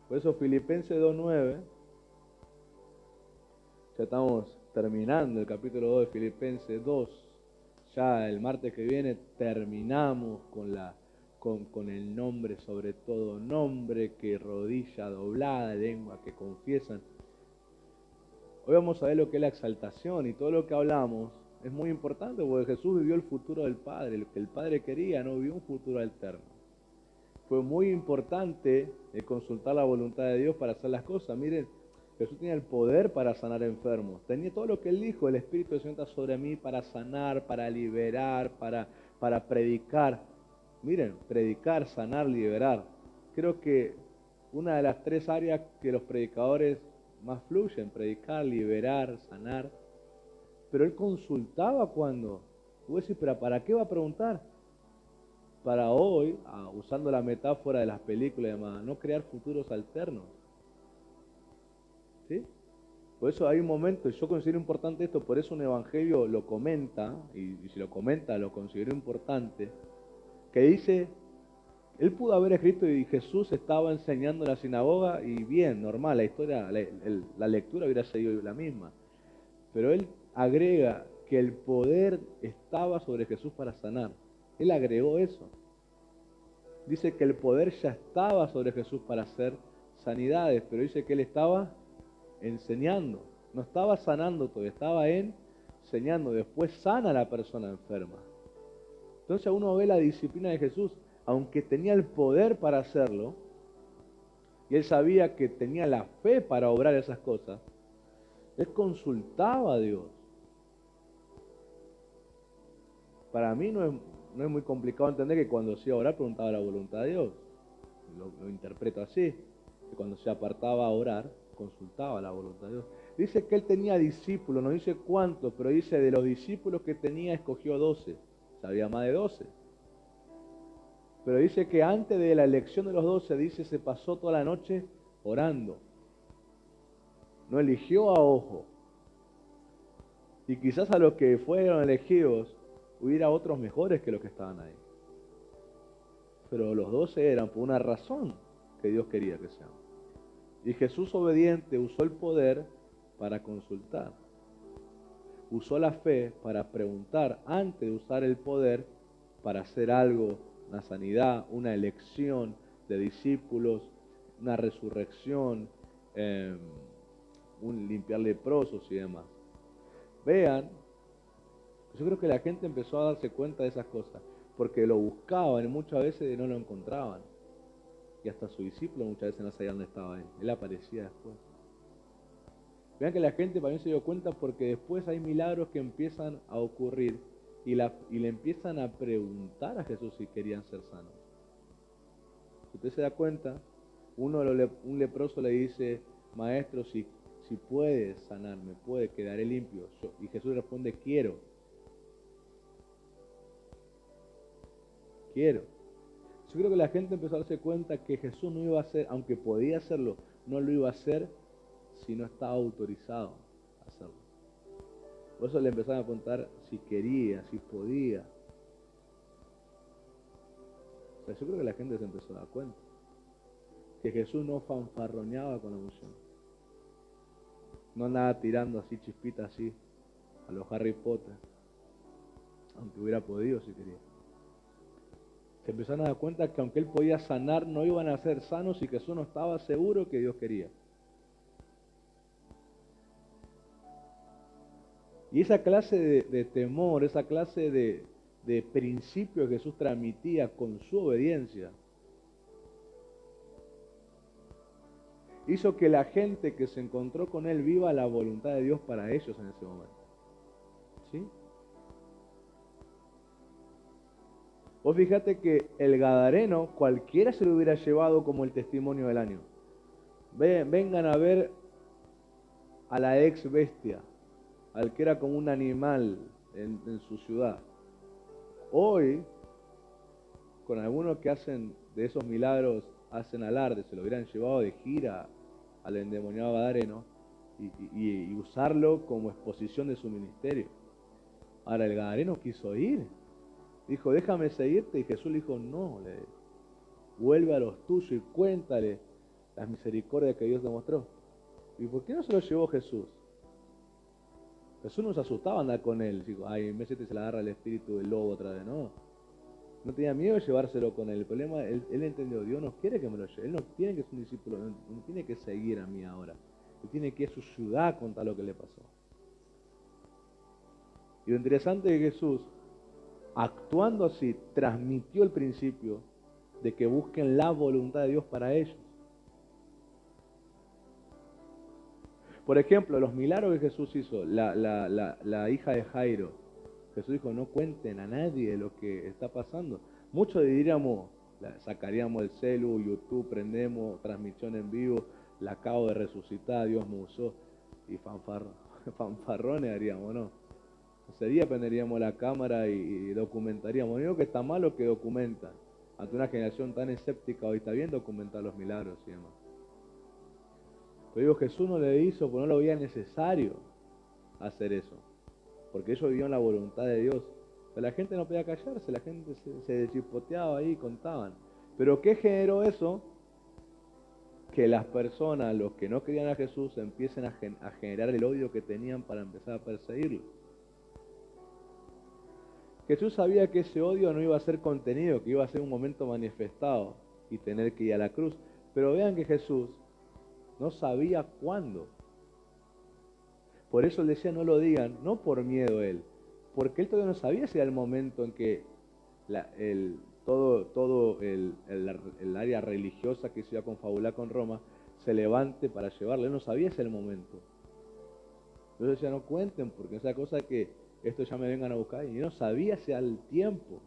Por eso Filipenses 2.9, ya estamos terminando el capítulo 2 de Filipenses 2, ya el martes que viene terminamos con el nombre, sobre todo nombre, que rodilla doblada, lengua que confiesan. Hoy vamos a ver lo que es la exaltación y todo lo que hablamos es muy importante porque Jesús vivió el futuro del Padre, lo que el Padre quería, no vivió un futuro alterno. Fue muy importante consultar la voluntad de Dios para hacer las cosas. Miren, Jesús tenía el poder para sanar enfermos. Tenía todo lo que Él dijo, el Espíritu del Señor está sobre mí para sanar, para liberar, para predicar. Miren, predicar, sanar, liberar. Creo que una de las tres áreas que los predicadores más fluyen, predicar, liberar, sanar. Pero Él consultaba cuando. Tú decís, pero ¿para qué va a preguntar? Para hoy, usando la metáfora de las películas y demás, no crear futuros alternos. ¿Sí? Por eso hay un momento, y yo considero importante esto, por eso un evangelio lo comenta, y si lo comenta lo considero importante, que dice, Él pudo haber escrito y Jesús estaba enseñando en la sinagoga y bien, normal, la historia, la lectura hubiera sido la misma. Pero él agrega que el poder estaba sobre Jesús para sanar. Él agregó eso. Dice que el poder ya estaba sobre Jesús para hacer sanidades, pero dice que él estaba enseñando. No estaba sanando todavía, estaba enseñando. Después sana a la persona enferma. Entonces uno ve la disciplina de Jesús, aunque tenía el poder para hacerlo, y él sabía que tenía la fe para obrar esas cosas, él consultaba a Dios. Para mí no es muy complicado entender que cuando se iba a orar preguntaba la voluntad de Dios. Lo interpreto así, que cuando se apartaba a orar, consultaba la voluntad de Dios. Dice que él tenía discípulos, no dice cuántos, pero dice de los discípulos que tenía escogió 12. Sabía más de 12. Pero dice que antes de la elección de los 12, dice, se pasó toda la noche orando. No eligió a ojo. Y quizás a los que fueron elegidos, hubiera otros mejores que los que estaban ahí. Pero los 12 eran por una razón que Dios quería que sean. Y Jesús obediente usó el poder para consultar. Usó la fe para preguntar antes de usar el poder para hacer algo, una sanidad, una elección de discípulos, una resurrección, un limpiar leprosos y demás. Vean, yo creo que la gente empezó a darse cuenta de esas cosas, porque lo buscaban y muchas veces no lo encontraban. Y hasta su discípulo muchas veces no sabía dónde estaba él. Él aparecía después. Vean que la gente para mí se dio cuenta porque después hay milagros que empiezan a ocurrir y le empiezan a preguntar a Jesús si querían ser sanos. Si usted se da cuenta, un leproso le dice, maestro, si puedes sanarme, puede, quedaré limpio. Y Jesús responde, quiero. Yo creo que la gente empezó a darse cuenta que Jesús no iba a hacer, aunque podía hacerlo, no lo iba a hacer si no estaba autorizado a hacerlo. Por eso le empezaron a preguntar si quería, si podía. O sea, yo creo que la gente se empezó a dar cuenta que Jesús no fanfarroneaba con la unción. No andaba tirando así chispitas así a los Harry Potter, aunque hubiera podido si quería. Se empezaron a dar cuenta que aunque él podía sanar, no iban a ser sanos y que Jesús no estaba seguro que Dios quería. Y esa clase de temor, esa clase de principio que Jesús transmitía con su obediencia, hizo que la gente que se encontró con él viva la voluntad de Dios para ellos en ese momento. ¿Sí? Vos fíjate que el Gadareno, cualquiera se lo hubiera llevado como el testimonio del año. Vengan a ver a la ex bestia, al que era como un animal en su ciudad. Hoy, con algunos que hacen de esos milagros, hacen alarde, se lo hubieran llevado de gira al endemoniado Gadareno y usarlo como exposición de su ministerio. Ahora el Gadareno quiso ir. Dijo, déjame seguirte, y Jesús le dijo, no, vuelve a los tuyos y cuéntale las misericordias que Dios te mostró. ¿Y por qué no se lo llevó Jesús? Jesús no se asustaba andar con él. Dijo, ay, en vez de se le agarra el espíritu del lobo otra vez, no. No tenía miedo de llevárselo con él. El problema, él entendió, Dios no quiere que me lo lleve. Él no tiene que ser un discípulo, no tiene que seguir a mí ahora. Él tiene que ir a su ciudad contar lo que le pasó. Y lo interesante es que Jesús, actuando así, transmitió el principio de que busquen la voluntad de Dios para ellos. Por ejemplo, los milagros que Jesús hizo, la hija de Jairo, Jesús dijo, no cuenten a nadie lo que está pasando. Muchos diríamos, sacaríamos el celu, YouTube, prendemos transmisión en vivo, la acabo de resucitar, Dios me usó, y fanfarrones haríamos, ¿no? Ese día prenderíamos la cámara y documentaríamos. No digo que está malo que documentan. Ante una generación tan escéptica hoy está bien documentar los milagros y demás. Pero digo, Jesús no le hizo porque no lo veía necesario hacer eso. Porque ellos vivían la voluntad de Dios. Pero la gente no podía callarse, la gente se deschipoteaba ahí y contaban. Pero ¿qué generó eso? Que las personas, los que no querían a Jesús, empiecen a generar el odio que tenían para empezar a perseguirlo. Jesús sabía que ese odio no iba a ser contenido, que iba a ser un momento manifestado y tener que ir a la cruz. Pero vean que Jesús no sabía cuándo. Por eso él decía, no lo digan, no por miedo a él, porque él todavía no sabía si era el momento en que todo el área religiosa que se iba a confabular con Roma se levante para llevarle. Él no sabía si era el momento. Entonces decía, no cuenten, porque esa cosa que esto ya me vengan a buscar. Y no sabía si era el tiempo.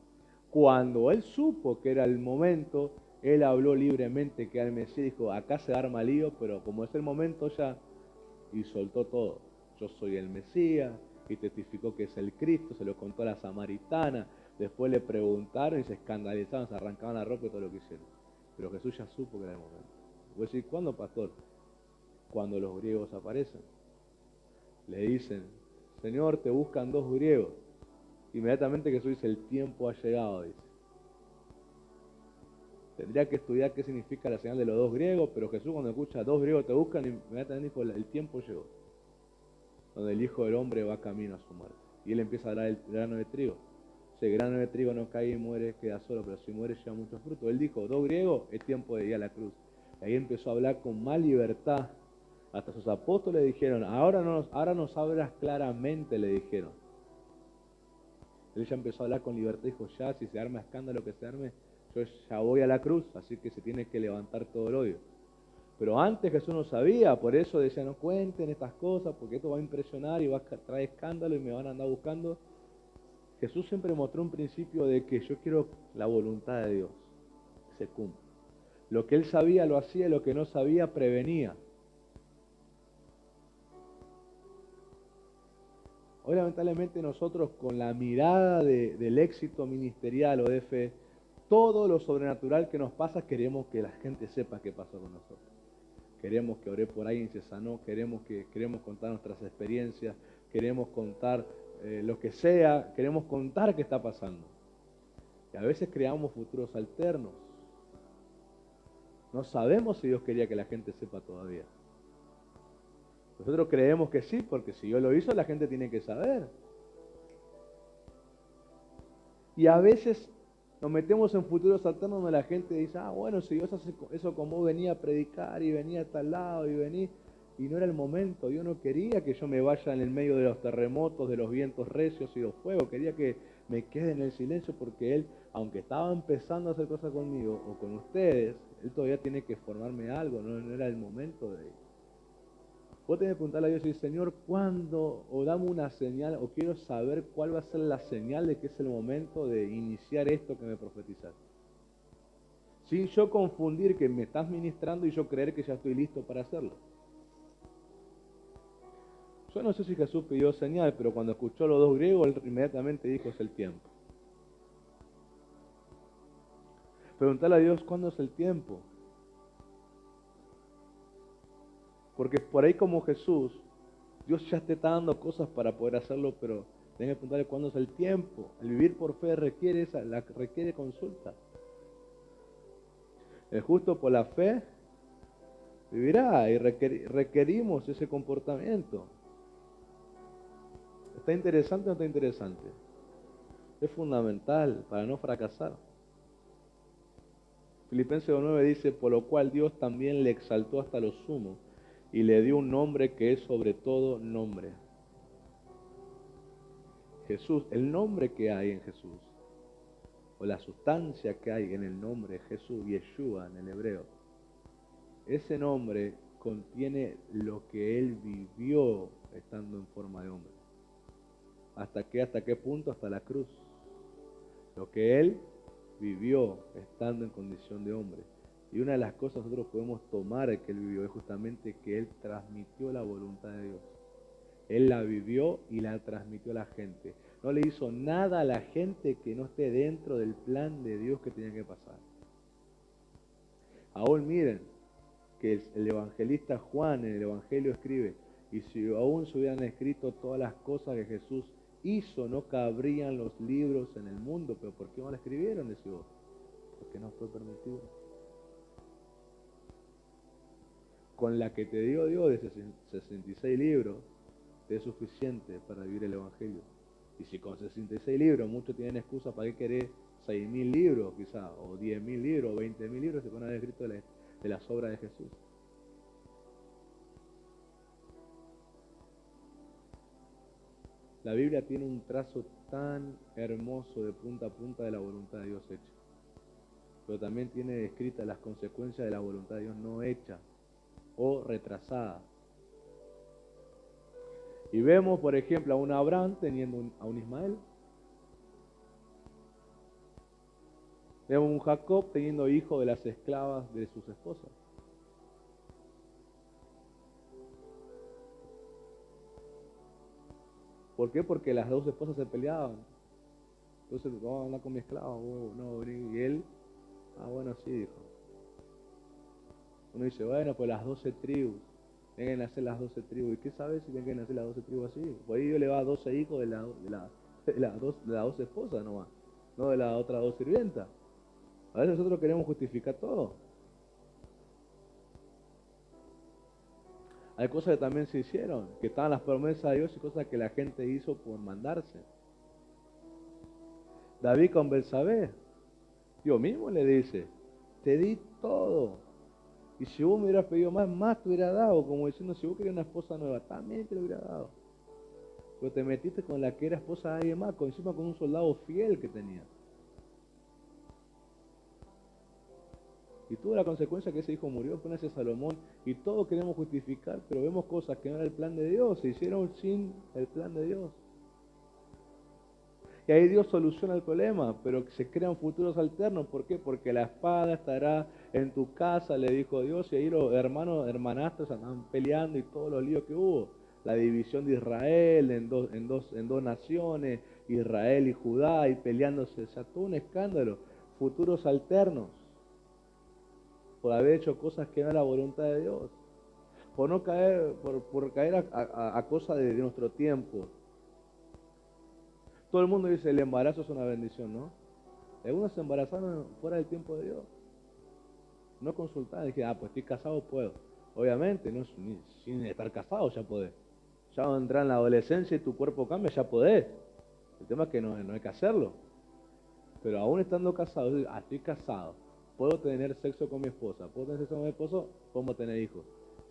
Cuando él supo que era el momento, él habló libremente que era el Mesías, dijo, acá se arma lío, pero como es el momento ya, y soltó todo. Yo soy el Mesías, y testificó que es el Cristo, se lo contó a la samaritana, después le preguntaron y se escandalizaban, se arrancaban la ropa y todo lo que hicieron. Pero Jesús ya supo que era el momento. Voy a decir, ¿cuándo, pastor? Cuando los griegos aparecen. Le dicen, Señor, te buscan 2 griegos. Inmediatamente Jesús dice, el tiempo ha llegado, dice. Tendría que estudiar qué significa la señal de los 2 griegos, pero Jesús cuando escucha 2 griegos te buscan, inmediatamente dijo, el tiempo llegó. Donde el Hijo del Hombre va camino a su muerte. Y él empieza a hablar del grano de trigo. Si el grano de trigo no cae y muere, queda solo, pero si muere lleva mucho fruto. Él dijo, 2 griegos, es tiempo de ir a la cruz. Y ahí empezó a hablar con más libertad. Hasta sus apóstoles le dijeron, ahora nos hablas claramente, le dijeron. Él ya empezó a hablar con libertad, dijo, ya, si se arma escándalo que se arme, yo ya voy a la cruz, así que se tiene que levantar todo el odio. Pero antes Jesús no sabía, por eso decía, no cuenten estas cosas, porque esto va a impresionar y va a traer escándalo y me van a andar buscando. Jesús siempre mostró un principio de que yo quiero la voluntad de Dios, que se cumpla. Lo que él sabía lo hacía, y lo que no sabía prevenía. Hoy lamentablemente nosotros con la mirada del éxito ministerial o de fe, todo lo sobrenatural que nos pasa queremos que la gente sepa qué pasó con nosotros. Queremos que oré por alguien y se sanó, queremos contar nuestras experiencias, queremos contar lo que sea, queremos contar qué está pasando. Y a veces creamos futuros alternos. No sabemos si Dios quería que la gente sepa todavía. Nosotros creemos que sí, porque si Dios lo hizo, la gente tiene que saber. Y a veces nos metemos en futuros alternos donde la gente dice, bueno, si Dios hace eso como venía a predicar y venía a tal lado y no era el momento. Dios no quería que yo me vaya en el medio de los terremotos, de los vientos recios y los fuegos. Quería que me quede en el silencio porque Él, aunque estaba empezando a hacer cosas conmigo o con ustedes, Él todavía tiene que formarme algo, no era el momento de ir. Vos tenés que preguntarle a Dios y decir, Señor, ¿cuándo? O dame una señal, o quiero saber cuál va a ser la señal de que es el momento de iniciar esto que me profetizaste. Sin yo confundir que me estás ministrando y yo creer que ya estoy listo para hacerlo. Yo no sé si Jesús pidió señal, pero cuando escuchó a los 2 griegos, él inmediatamente dijo, es el tiempo. Preguntarle a Dios, ¿cuándo es el tiempo? Porque por ahí como Jesús, Dios ya te está dando cosas para poder hacerlo, pero tenés que preguntarle cuándo es el tiempo. El vivir por fe requiere consulta. El justo por la fe vivirá y requerimos ese comportamiento. ¿Está interesante o no está interesante? Es fundamental para no fracasar. Filipenses 2:9 dice, por lo cual Dios también le exaltó hasta lo sumo y le dio un nombre que es sobre todo nombre. Jesús, el nombre que hay en Jesús, o la sustancia que hay en el nombre de Jesús, Yeshua en el hebreo, ese nombre contiene lo que Él vivió estando en forma de hombre. ¿Hasta qué punto? Hasta la cruz. Lo que Él vivió estando en condición de hombre. Y una de las cosas que nosotros podemos tomar que Él vivió es justamente que Él transmitió la voluntad de Dios. Él la vivió y la transmitió a la gente. No le hizo nada a la gente que no esté dentro del plan de Dios que tenía que pasar. Aún miren que el evangelista Juan en el Evangelio escribe, y si aún se hubieran escrito todas las cosas que Jesús hizo, no cabrían los libros en el mundo. Pero ¿por qué no la escribieron? Decís vos. porque no fue permitido. Con la que te dio Dios de 66 libros, te es suficiente para vivir el Evangelio. Y si con 66 libros muchos tienen excusa para que querer 6.000 libros quizá, o 10.000 libros, o 20.000 libros, se pueden haber escrito de las obras de Jesús. La Biblia tiene un trazo tan hermoso de punta a punta de la voluntad de Dios hecha, pero también tiene descritas las consecuencias de la voluntad de Dios no hecha o retrasada. Y vemos, por ejemplo, a un Abraham teniendo a un Ismael. Vemos a un Jacob teniendo hijos de las esclavas de sus esposas. ¿Por qué? Porque las dos esposas se peleaban. Entonces, vamos a hablar con mi esclavo. No, y él, bueno, sí, dijo. Uno dice, bueno, pues las 12 tribus. Vengan a nacer las 12 tribus. ¿Y qué sabes si vengan a nacer las 12 tribus así? Por ahí Dios le va a 12 hijos de las 12 esposas nomás. No de las otras 2 sirvientas. A veces nosotros queremos justificar todo. Hay cosas que también se hicieron, que estaban las promesas de Dios y cosas que la gente hizo por mandarse. David con Betsabé, Dios mismo le dice, te di todo. Y si vos me hubieras pedido más te hubiera dado. Como diciendo, si vos querías una esposa nueva, también te lo hubiera dado. Pero te metiste con la que era esposa de alguien más, encima con un soldado fiel que tenía. Y tuvo la consecuencia que ese hijo murió, fue ese Salomón. Y todos queremos justificar, pero vemos cosas que no era el plan de Dios, se hicieron sin el plan de Dios. Y ahí Dios soluciona el problema, pero se crean futuros alternos. ¿Por qué? Porque la espada estará en tu casa, le dijo Dios, y ahí los hermanos, hermanastros andaban peleando y todos los líos que hubo. La división de Israel en dos naciones, Israel y Judá, y peleándose, o sea, todo un escándalo. Futuros alternos, por haber hecho cosas que no era la voluntad de Dios. Por no caer, por caer a cosas de nuestro tiempo. Todo el mundo dice, el embarazo es una bendición, ¿no? Algunos se embarazaron fuera del tiempo de Dios. No consultaban, dije, pues estoy casado, puedo. Obviamente, no, sin estar casado ya podés. Ya va a entrar en la adolescencia y tu cuerpo cambia, ya podés. El tema es que no hay que hacerlo. Pero aún estando casado, estoy casado, puedo tener sexo con mi esposa, puedo tener sexo con mi esposo, podemos tener hijos.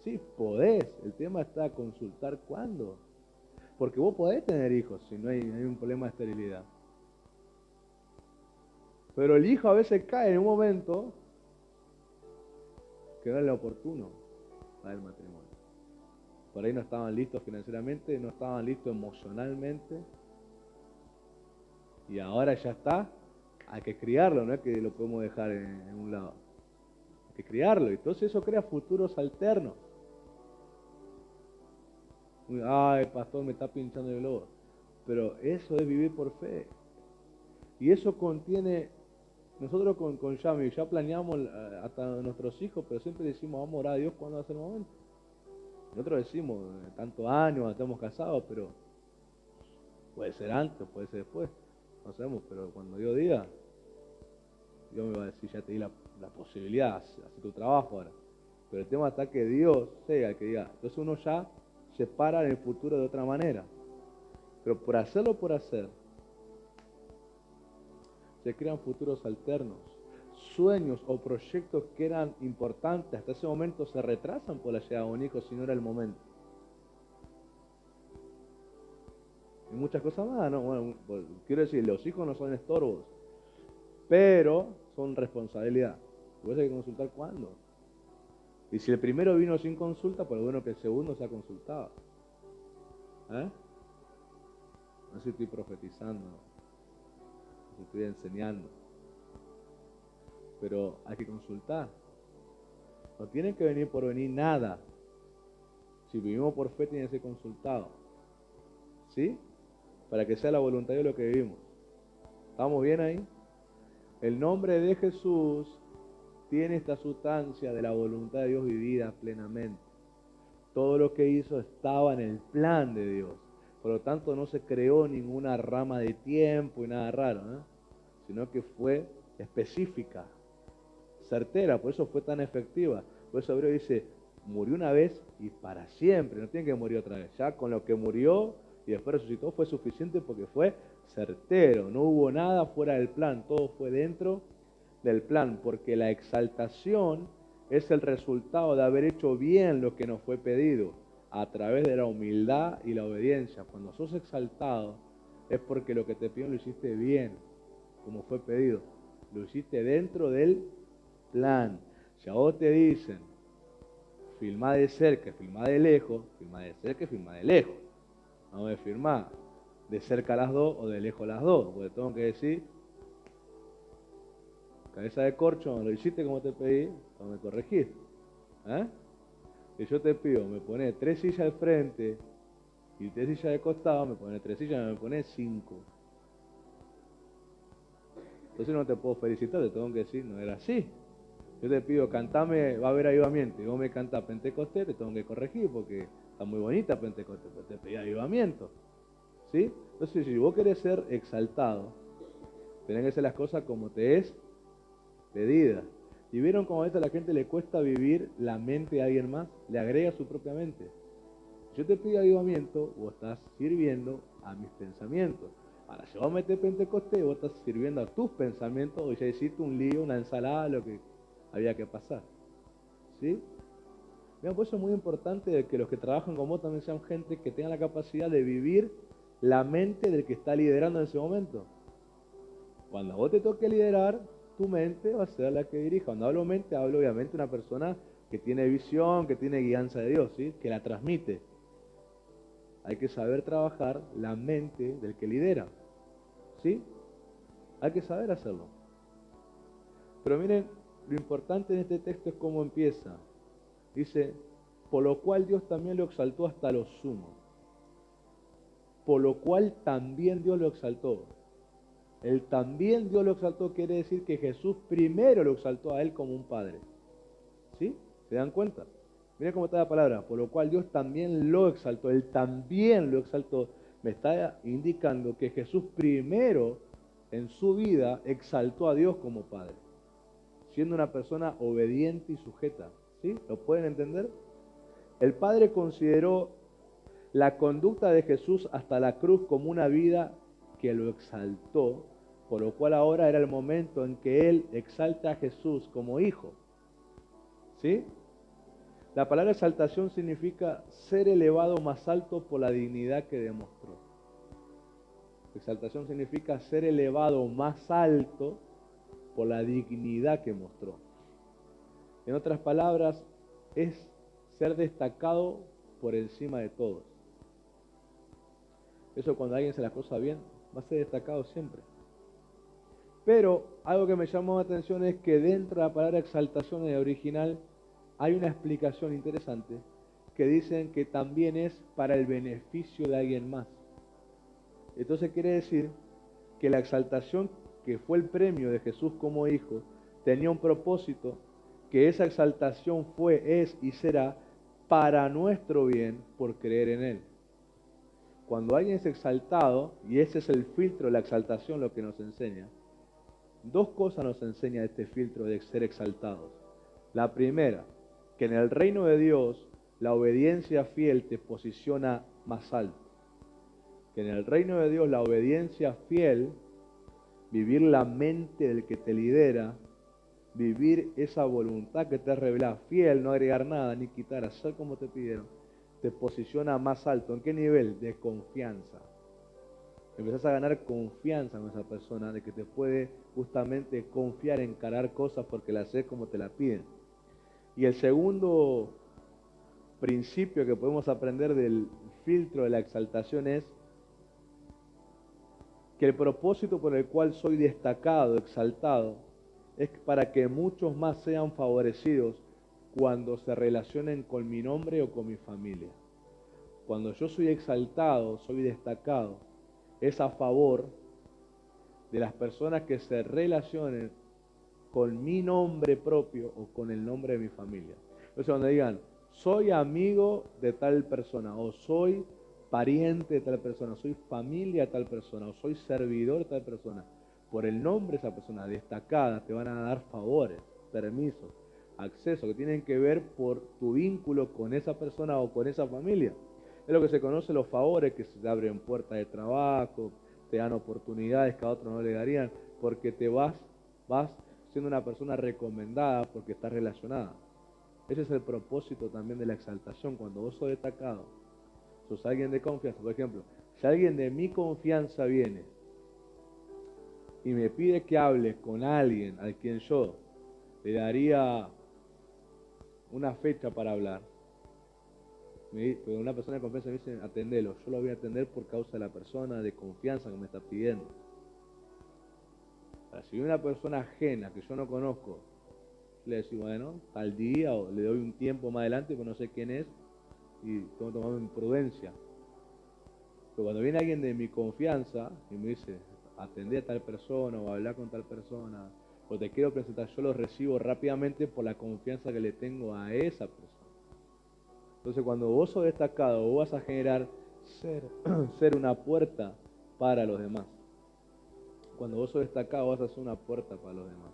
Sí, podés. El tema está consultar cuándo. Porque vos podés tener hijos si no hay un problema de esterilidad. Pero el hijo a veces cae en un momento que no es lo oportuno para el matrimonio. Por ahí no estaban listos financieramente, no estaban listos emocionalmente. Y ahora ya está, hay que criarlo, no es que lo podemos dejar en un lado. Hay que criarlo, y entonces eso crea futuros alternos. Ay, pastor, me está pinchando el globo. Pero eso es vivir por fe. Y eso contiene, nosotros con Yami ya planeamos hasta nuestros hijos, pero siempre decimos, vamos a orar a Dios cuando va a ser el momento. Nosotros decimos, tantos años, estamos casados, pero puede ser antes, puede ser después. No sabemos, pero cuando Dios diga, Dios me va a decir, ya te di la posibilidad, haz tu trabajo ahora. Pero el tema está que Dios sea el que diga. Entonces uno ya se para en el futuro de otra manera. Pero por hacerlo por hacer, se crean futuros alternos. Sueños o proyectos que eran importantes hasta ese momento se retrasan por la llegada de un hijo si no era el momento. Y muchas cosas más, ¿no? Bueno, quiero decir, los hijos no son estorbos, pero son responsabilidad. Por eso hay que consultar cuándo. Y si el primero vino sin consulta, pues bueno que el segundo se ha consultado. No sé si estoy profetizando, no si estoy enseñando. Pero hay que consultar. No tienen que venir por venir nada. Si vivimos por fe, tiene que ser consultado. ¿Sí? Para que sea la voluntad de lo que vivimos. ¿Estamos bien ahí? El nombre de Jesús tiene esta sustancia de la voluntad de Dios vivida plenamente. Todo lo que hizo estaba en el plan de Dios. Por lo tanto, no se creó ninguna rama de tiempo y nada raro, sino que fue específica. certera, por eso fue tan efectiva. Por eso Hebreo dice, murió una vez y para siempre, no tiene que morir otra vez. Ya con lo que murió y después resucitó fue suficiente porque fue certero, no hubo nada fuera del plan, todo fue dentro del plan, porque la exaltación es el resultado de haber hecho bien lo que nos fue pedido a través de la humildad y la obediencia. Cuando sos exaltado es porque lo que te pidieron lo hiciste bien, como fue pedido, lo hiciste dentro del plan. Si a vos te dicen, filmá de cerca, filmá de lejos, filmá de cerca, filmá de lejos. No me firmá de cerca las dos o de lejos las dos, porque tengo que decir, cabeza de corcho, no lo hiciste como te pedí, no me corregís. Si yo te pido, me pones 3 sillas al frente y 3 sillas de costado, me pones 3 sillas, me pones 5. Entonces no te puedo felicitar, te tengo que decir, no era así. Yo te pido, cantame, va a haber avivamiento, y vos me cantás Pentecostés, te tengo que corregir porque está muy bonita Pentecostés, pero te pedí avivamiento. ¿Sí? Entonces, si vos querés ser exaltado, tenés que hacer las cosas como te es pedida. ¿Y vieron cómo a veces a la gente le cuesta vivir la mente de alguien más? Le agrega su propia mente. Yo te pido avivamiento, vos estás sirviendo a mis pensamientos. Ahora, si vos metés Pentecostés, vos estás sirviendo a tus pensamientos, o ya hiciste un lío, una ensalada, lo que había que pasar. ¿Sí? Bien, por eso es muy importante que los que trabajan con vos también sean gente que tenga la capacidad de vivir la mente del que está liderando en ese momento. Cuando a vos te toque liderar, tu mente va a ser la que dirija. Cuando hablo mente, hablo obviamente de una persona que tiene visión, que tiene guianza de Dios, ¿sí? Que la transmite. Hay que saber trabajar la mente del que lidera, ¿sí? Hay que saber hacerlo. Pero miren, lo importante en este texto es cómo empieza. Dice, por lo cual Dios también lo exaltó hasta lo sumo. Por lo cual también Dios lo exaltó. El también Dios lo exaltó quiere decir que Jesús primero lo exaltó a él como un padre. ¿Sí? ¿Se dan cuenta? Miren cómo está la palabra. Por lo cual Dios también lo exaltó. Él también lo exaltó. Me está indicando que Jesús primero en su vida exaltó a Dios como padre. Siendo una persona obediente y sujeta. ¿Sí? ¿Lo pueden entender? El Padre consideró la conducta de Jesús hasta la cruz como una vida que lo exaltó, por lo cual ahora era el momento en que Él exalta a Jesús como hijo. ¿Sí? La palabra exaltación significa ser elevado más alto por la dignidad que demostró. Exaltación significa ser elevado más alto por la dignidad que mostró. En otras palabras, es ser destacado por encima de todos. Eso cuando alguien hace las cosas bien, va a ser destacado siempre. Pero algo que me llamó la atención es que dentro de la palabra exaltación en el original hay una explicación interesante que dicen que también es para el beneficio de alguien más. Entonces quiere decir que la exaltación que fue el premio de Jesús como hijo tenía un propósito, que esa exaltación fue, es y será para nuestro bien por creer en Él. Cuando alguien es exaltado, y ese es el filtro de la exaltación lo que nos enseña, dos cosas nos enseña este filtro de ser exaltados. La primera, que en el reino de Dios la obediencia fiel te posiciona más alto. Que en el reino de Dios la obediencia fiel, vivir la mente del que te lidera, vivir esa voluntad que te revela fiel, no agregar nada ni quitar, hacer como te pidieron, te posiciona más alto. ¿En qué nivel? De confianza. Empezás a ganar confianza en esa persona, de que te puede justamente confiar en encarar cosas porque las haces como te la piden. Y el segundo principio que podemos aprender del filtro de la exaltación es que el propósito por el cual soy destacado, exaltado, es para que muchos más sean favorecidos cuando se relacionen con mi nombre o con mi familia. Cuando yo soy exaltado, soy destacado, es a favor de las personas que se relacionen con mi nombre propio o con el nombre de mi familia. Entonces cuando digan, soy amigo de tal persona, o soy pariente de tal persona, soy familia de tal persona, o soy servidor de tal persona, por el nombre de esa persona destacada, te van a dar favores. permisos, accesos que tienen que ver por tu vínculo con esa persona o con esa familia. Es lo que se conoce los favores, que se te abren puertas de trabajo, te dan oportunidades que a otros no le darían, porque vas siendo una persona recomendada porque estás relacionada. Ese es el propósito también de la exaltación. Cuando vos sos destacado, sos alguien de confianza. Por ejemplo, si alguien de mi confianza viene y me pide que hable con alguien al quien yo le daría una fecha para hablar, pero una persona de confianza me dice, atendelo, yo lo voy a atender por causa de la persona de confianza que me está pidiendo. Ahora, si una persona ajena que yo no conozco, le decimos, bueno, tal día, o le doy un tiempo más adelante, pero no sé quién es, y tengo que tomar mi prudencia. Pero cuando viene alguien de mi confianza y me dice, atendé a tal persona, o hablar con tal persona, o te quiero presentar, yo lo recibo rápidamente por la confianza que le tengo a esa persona. Entonces, cuando vos sos destacado, vos vas a generar ser una puerta para los demás. Cuando vos sos destacado, vas a ser una puerta para los demás.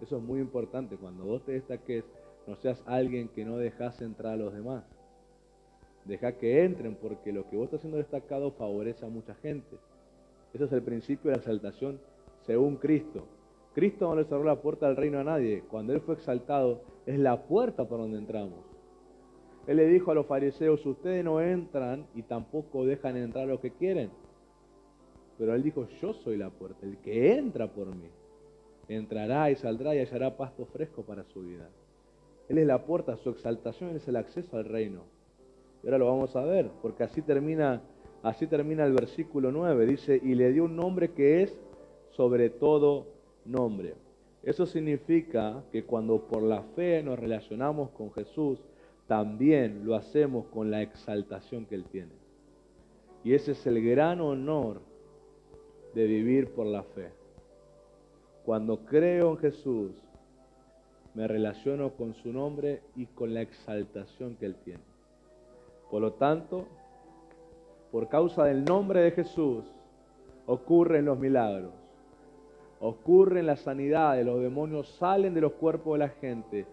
Eso es muy importante. Cuando vos te destaques, no seas alguien que no dejas entrar a los demás. Deja que entren, porque lo que vos estás haciendo destacado favorece a mucha gente. Ese es el principio de la exaltación según Cristo. Cristo no le cerró la puerta del reino a nadie. Cuando Él fue exaltado, es la puerta por donde entramos. Él le dijo a los fariseos, ustedes no entran y tampoco dejan entrar a los que quieren. Pero Él dijo, yo soy la puerta, el que entra por mí entrará y saldrá y hallará pasto fresco para su vida. Él es la puerta, su exaltación es el acceso al reino. Y ahora lo vamos a ver, porque así termina el versículo 9. Dice, y le dio un nombre que es sobre todo nombre. Eso significa que cuando por la fe nos relacionamos con Jesús, también lo hacemos con la exaltación que Él tiene. Y ese es el gran honor de vivir por la fe. Cuando creo en Jesús, me relaciono con su nombre y con la exaltación que Él tiene. Por lo tanto, por causa del nombre de Jesús, ocurren los milagros, ocurren las sanidades, los demonios salen de los cuerpos de la gente,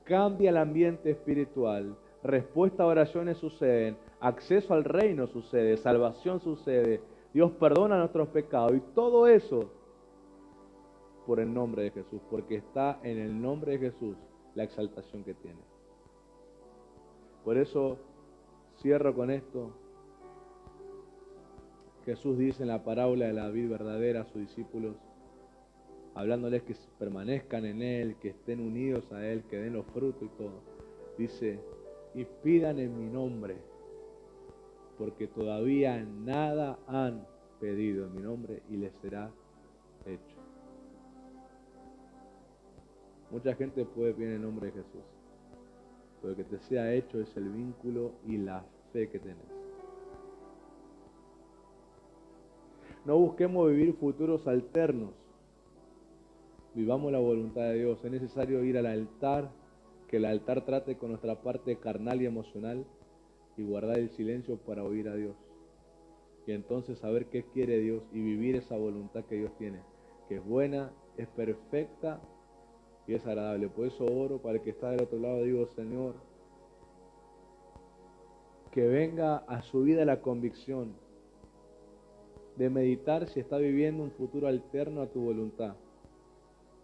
cambia el ambiente espiritual, respuesta a oraciones suceden, acceso al reino sucede, salvación sucede, Dios perdona nuestros pecados y todo eso por el nombre de Jesús, porque está en el nombre de Jesús la exaltación que tiene. Por eso cierro con esto. Jesús dice en la parábola de la vid verdadera a sus discípulos, hablándoles que permanezcan en Él, que estén unidos a Él, que den los frutos y todo. Dice, y pidan en mi nombre, porque todavía nada han pedido en mi nombre y les será hecho. Mucha gente puede pedir en el nombre de Jesús, pero que te sea hecho es el vínculo y la fe que tenés. No busquemos vivir futuros alternos. Vivamos la voluntad de Dios. Es necesario ir al altar, que el altar trate con nuestra parte carnal y emocional y guardar el silencio para oír a Dios. Y entonces saber qué quiere Dios y vivir esa voluntad que Dios tiene, que es buena, es perfecta y es agradable. Por eso oro para el que está del otro lado, digo, Señor, que venga a su vida la convicción de meditar si está viviendo un futuro alterno a tu voluntad.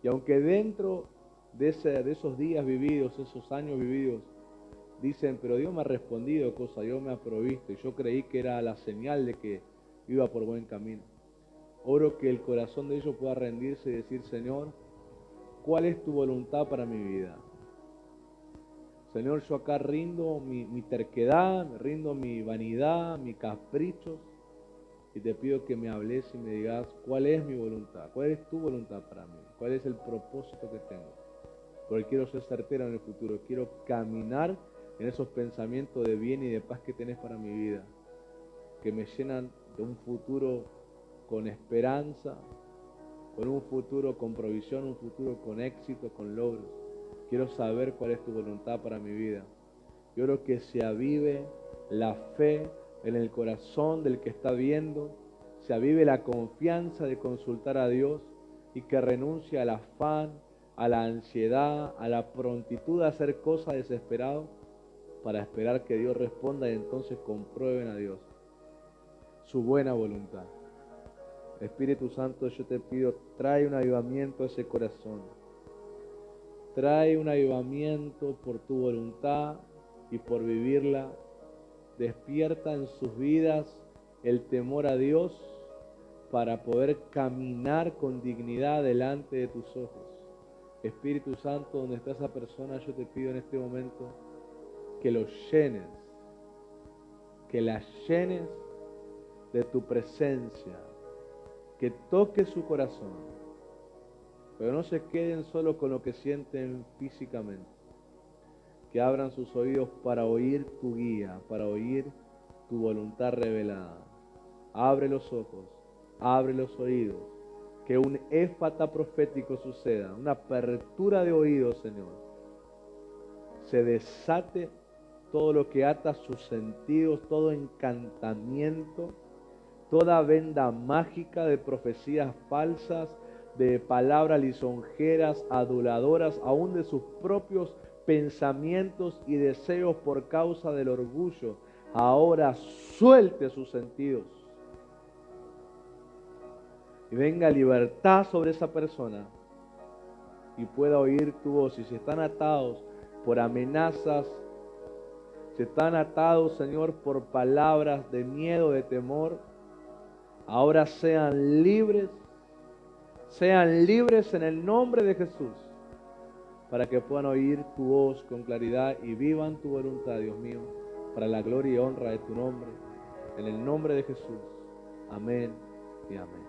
Y aunque dentro de esos días vividos, esos años vividos, dicen, pero Dios me ha respondido cosas, Dios me ha provisto, y yo creí que era la señal de que iba por buen camino. Oro que el corazón de ellos pueda rendirse y decir, Señor, ¿cuál es tu voluntad para mi vida? Señor, yo acá rindo mi terquedad, rindo mi vanidad, mi caprichos, y te pido que me hables y me digas cuál es mi voluntad, cuál es tu voluntad para mí, cuál es el propósito que tengo. Porque quiero ser certero en el futuro, quiero caminar en esos pensamientos de bien y de paz que tenés para mi vida, que me llenan de un futuro con esperanza, con un futuro con provisión, un futuro con éxito, con logros. Quiero saber cuál es tu voluntad para mi vida. Yo creo que se avive la fe en el corazón del que está viendo, se avive la confianza de consultar a Dios y que renuncie al afán, a la ansiedad, a la prontitud de hacer cosas desesperados para esperar que Dios responda y entonces comprueben a Dios su buena voluntad. Espíritu Santo, yo te pido, trae un avivamiento a ese corazón. Trae un avivamiento por tu voluntad y por vivirla. Despierta en sus vidas el temor a Dios para poder caminar con dignidad delante de tus ojos. Espíritu Santo, donde está esa persona, yo te pido en este momento que lo llenes, que la llenes de tu presencia, que toque su corazón, pero no se queden solo con lo que sienten físicamente, que abran sus oídos para oír tu guía, para oír tu voluntad revelada. Abre los ojos, abre los oídos, que un éfata profético suceda, una apertura de oídos, Señor. Se desate todo lo que ata sus sentidos, todo encantamiento, toda venda mágica de profecías falsas, de palabras lisonjeras, aduladoras, aún de sus propios pensamientos y deseos por causa del orgullo. Ahora suelte sus sentidos y venga libertad sobre esa persona y pueda oír tu voz. Y si están atados por amenazas, si están atados, Señor, por palabras de miedo, de temor, ahora sean libres en el nombre de Jesús, para que puedan oír tu voz con claridad y vivan tu voluntad, Dios mío, para la gloria y honra de tu nombre, en el nombre de Jesús. Amén y amén.